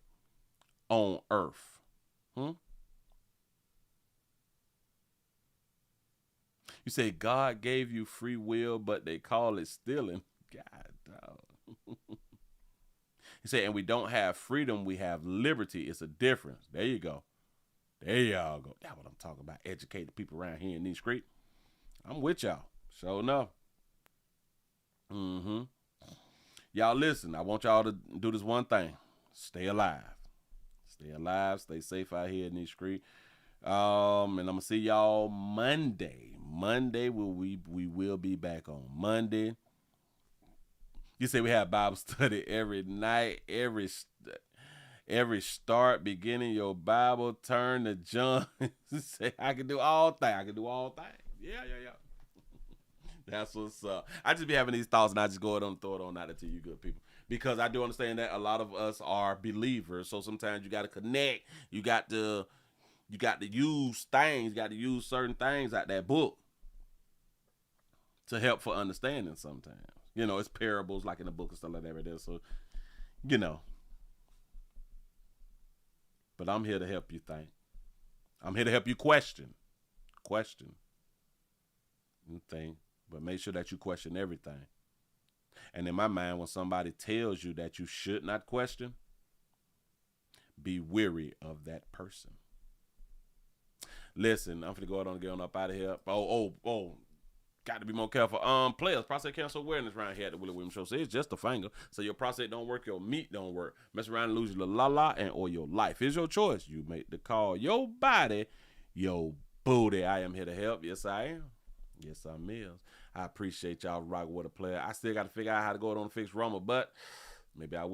on earth. You say God gave you free will, but they call it stealing. God, dog. He said, and we don't have freedom, we have liberty. It's a difference. There you go. There y'all go. That's what I'm talking about. Educate the people around here in these streets. I'm with y'all. Sure enough. Y'all listen, I want y'all to do this one thing. Stay alive. Stay alive. Stay safe out here in these streets. And I'm going to see y'all Monday. Monday, we will be back on Monday. You say we have Bible study every night, every start, beginning your Bible, turn to John. Say, I can do all things. I can do all things. Yeah. That's what's up. I just be having these thoughts and I just go ahead and throw it on out to you good people. Because I do understand that a lot of us are believers. So sometimes you got to connect. You got to use things. You got to use certain things out that book to help for understanding sometimes. You know, it's parables like in the book and stuff like that right there. So, you know. But I'm here to help you think. I'm here to help you question. Question. And think. But make sure that you question everything. And in my mind, when somebody tells you that you should not question, be weary of that person. Listen, I'm finna go ahead and get on up out of here. Oh. Got to be more careful. Players, prostate cancer awareness around here at the Willie Williams Show. So it's just a finger. So your prostate don't work, your meat don't work. Mess around and lose your la and or your life. It's your choice. You make the call. Your body, your booty. I am here to help. Yes, I am. Yes, I'm Mills. I appreciate y'all rocking with a player. I still got to figure out how to go on and fix Roma, but maybe I will.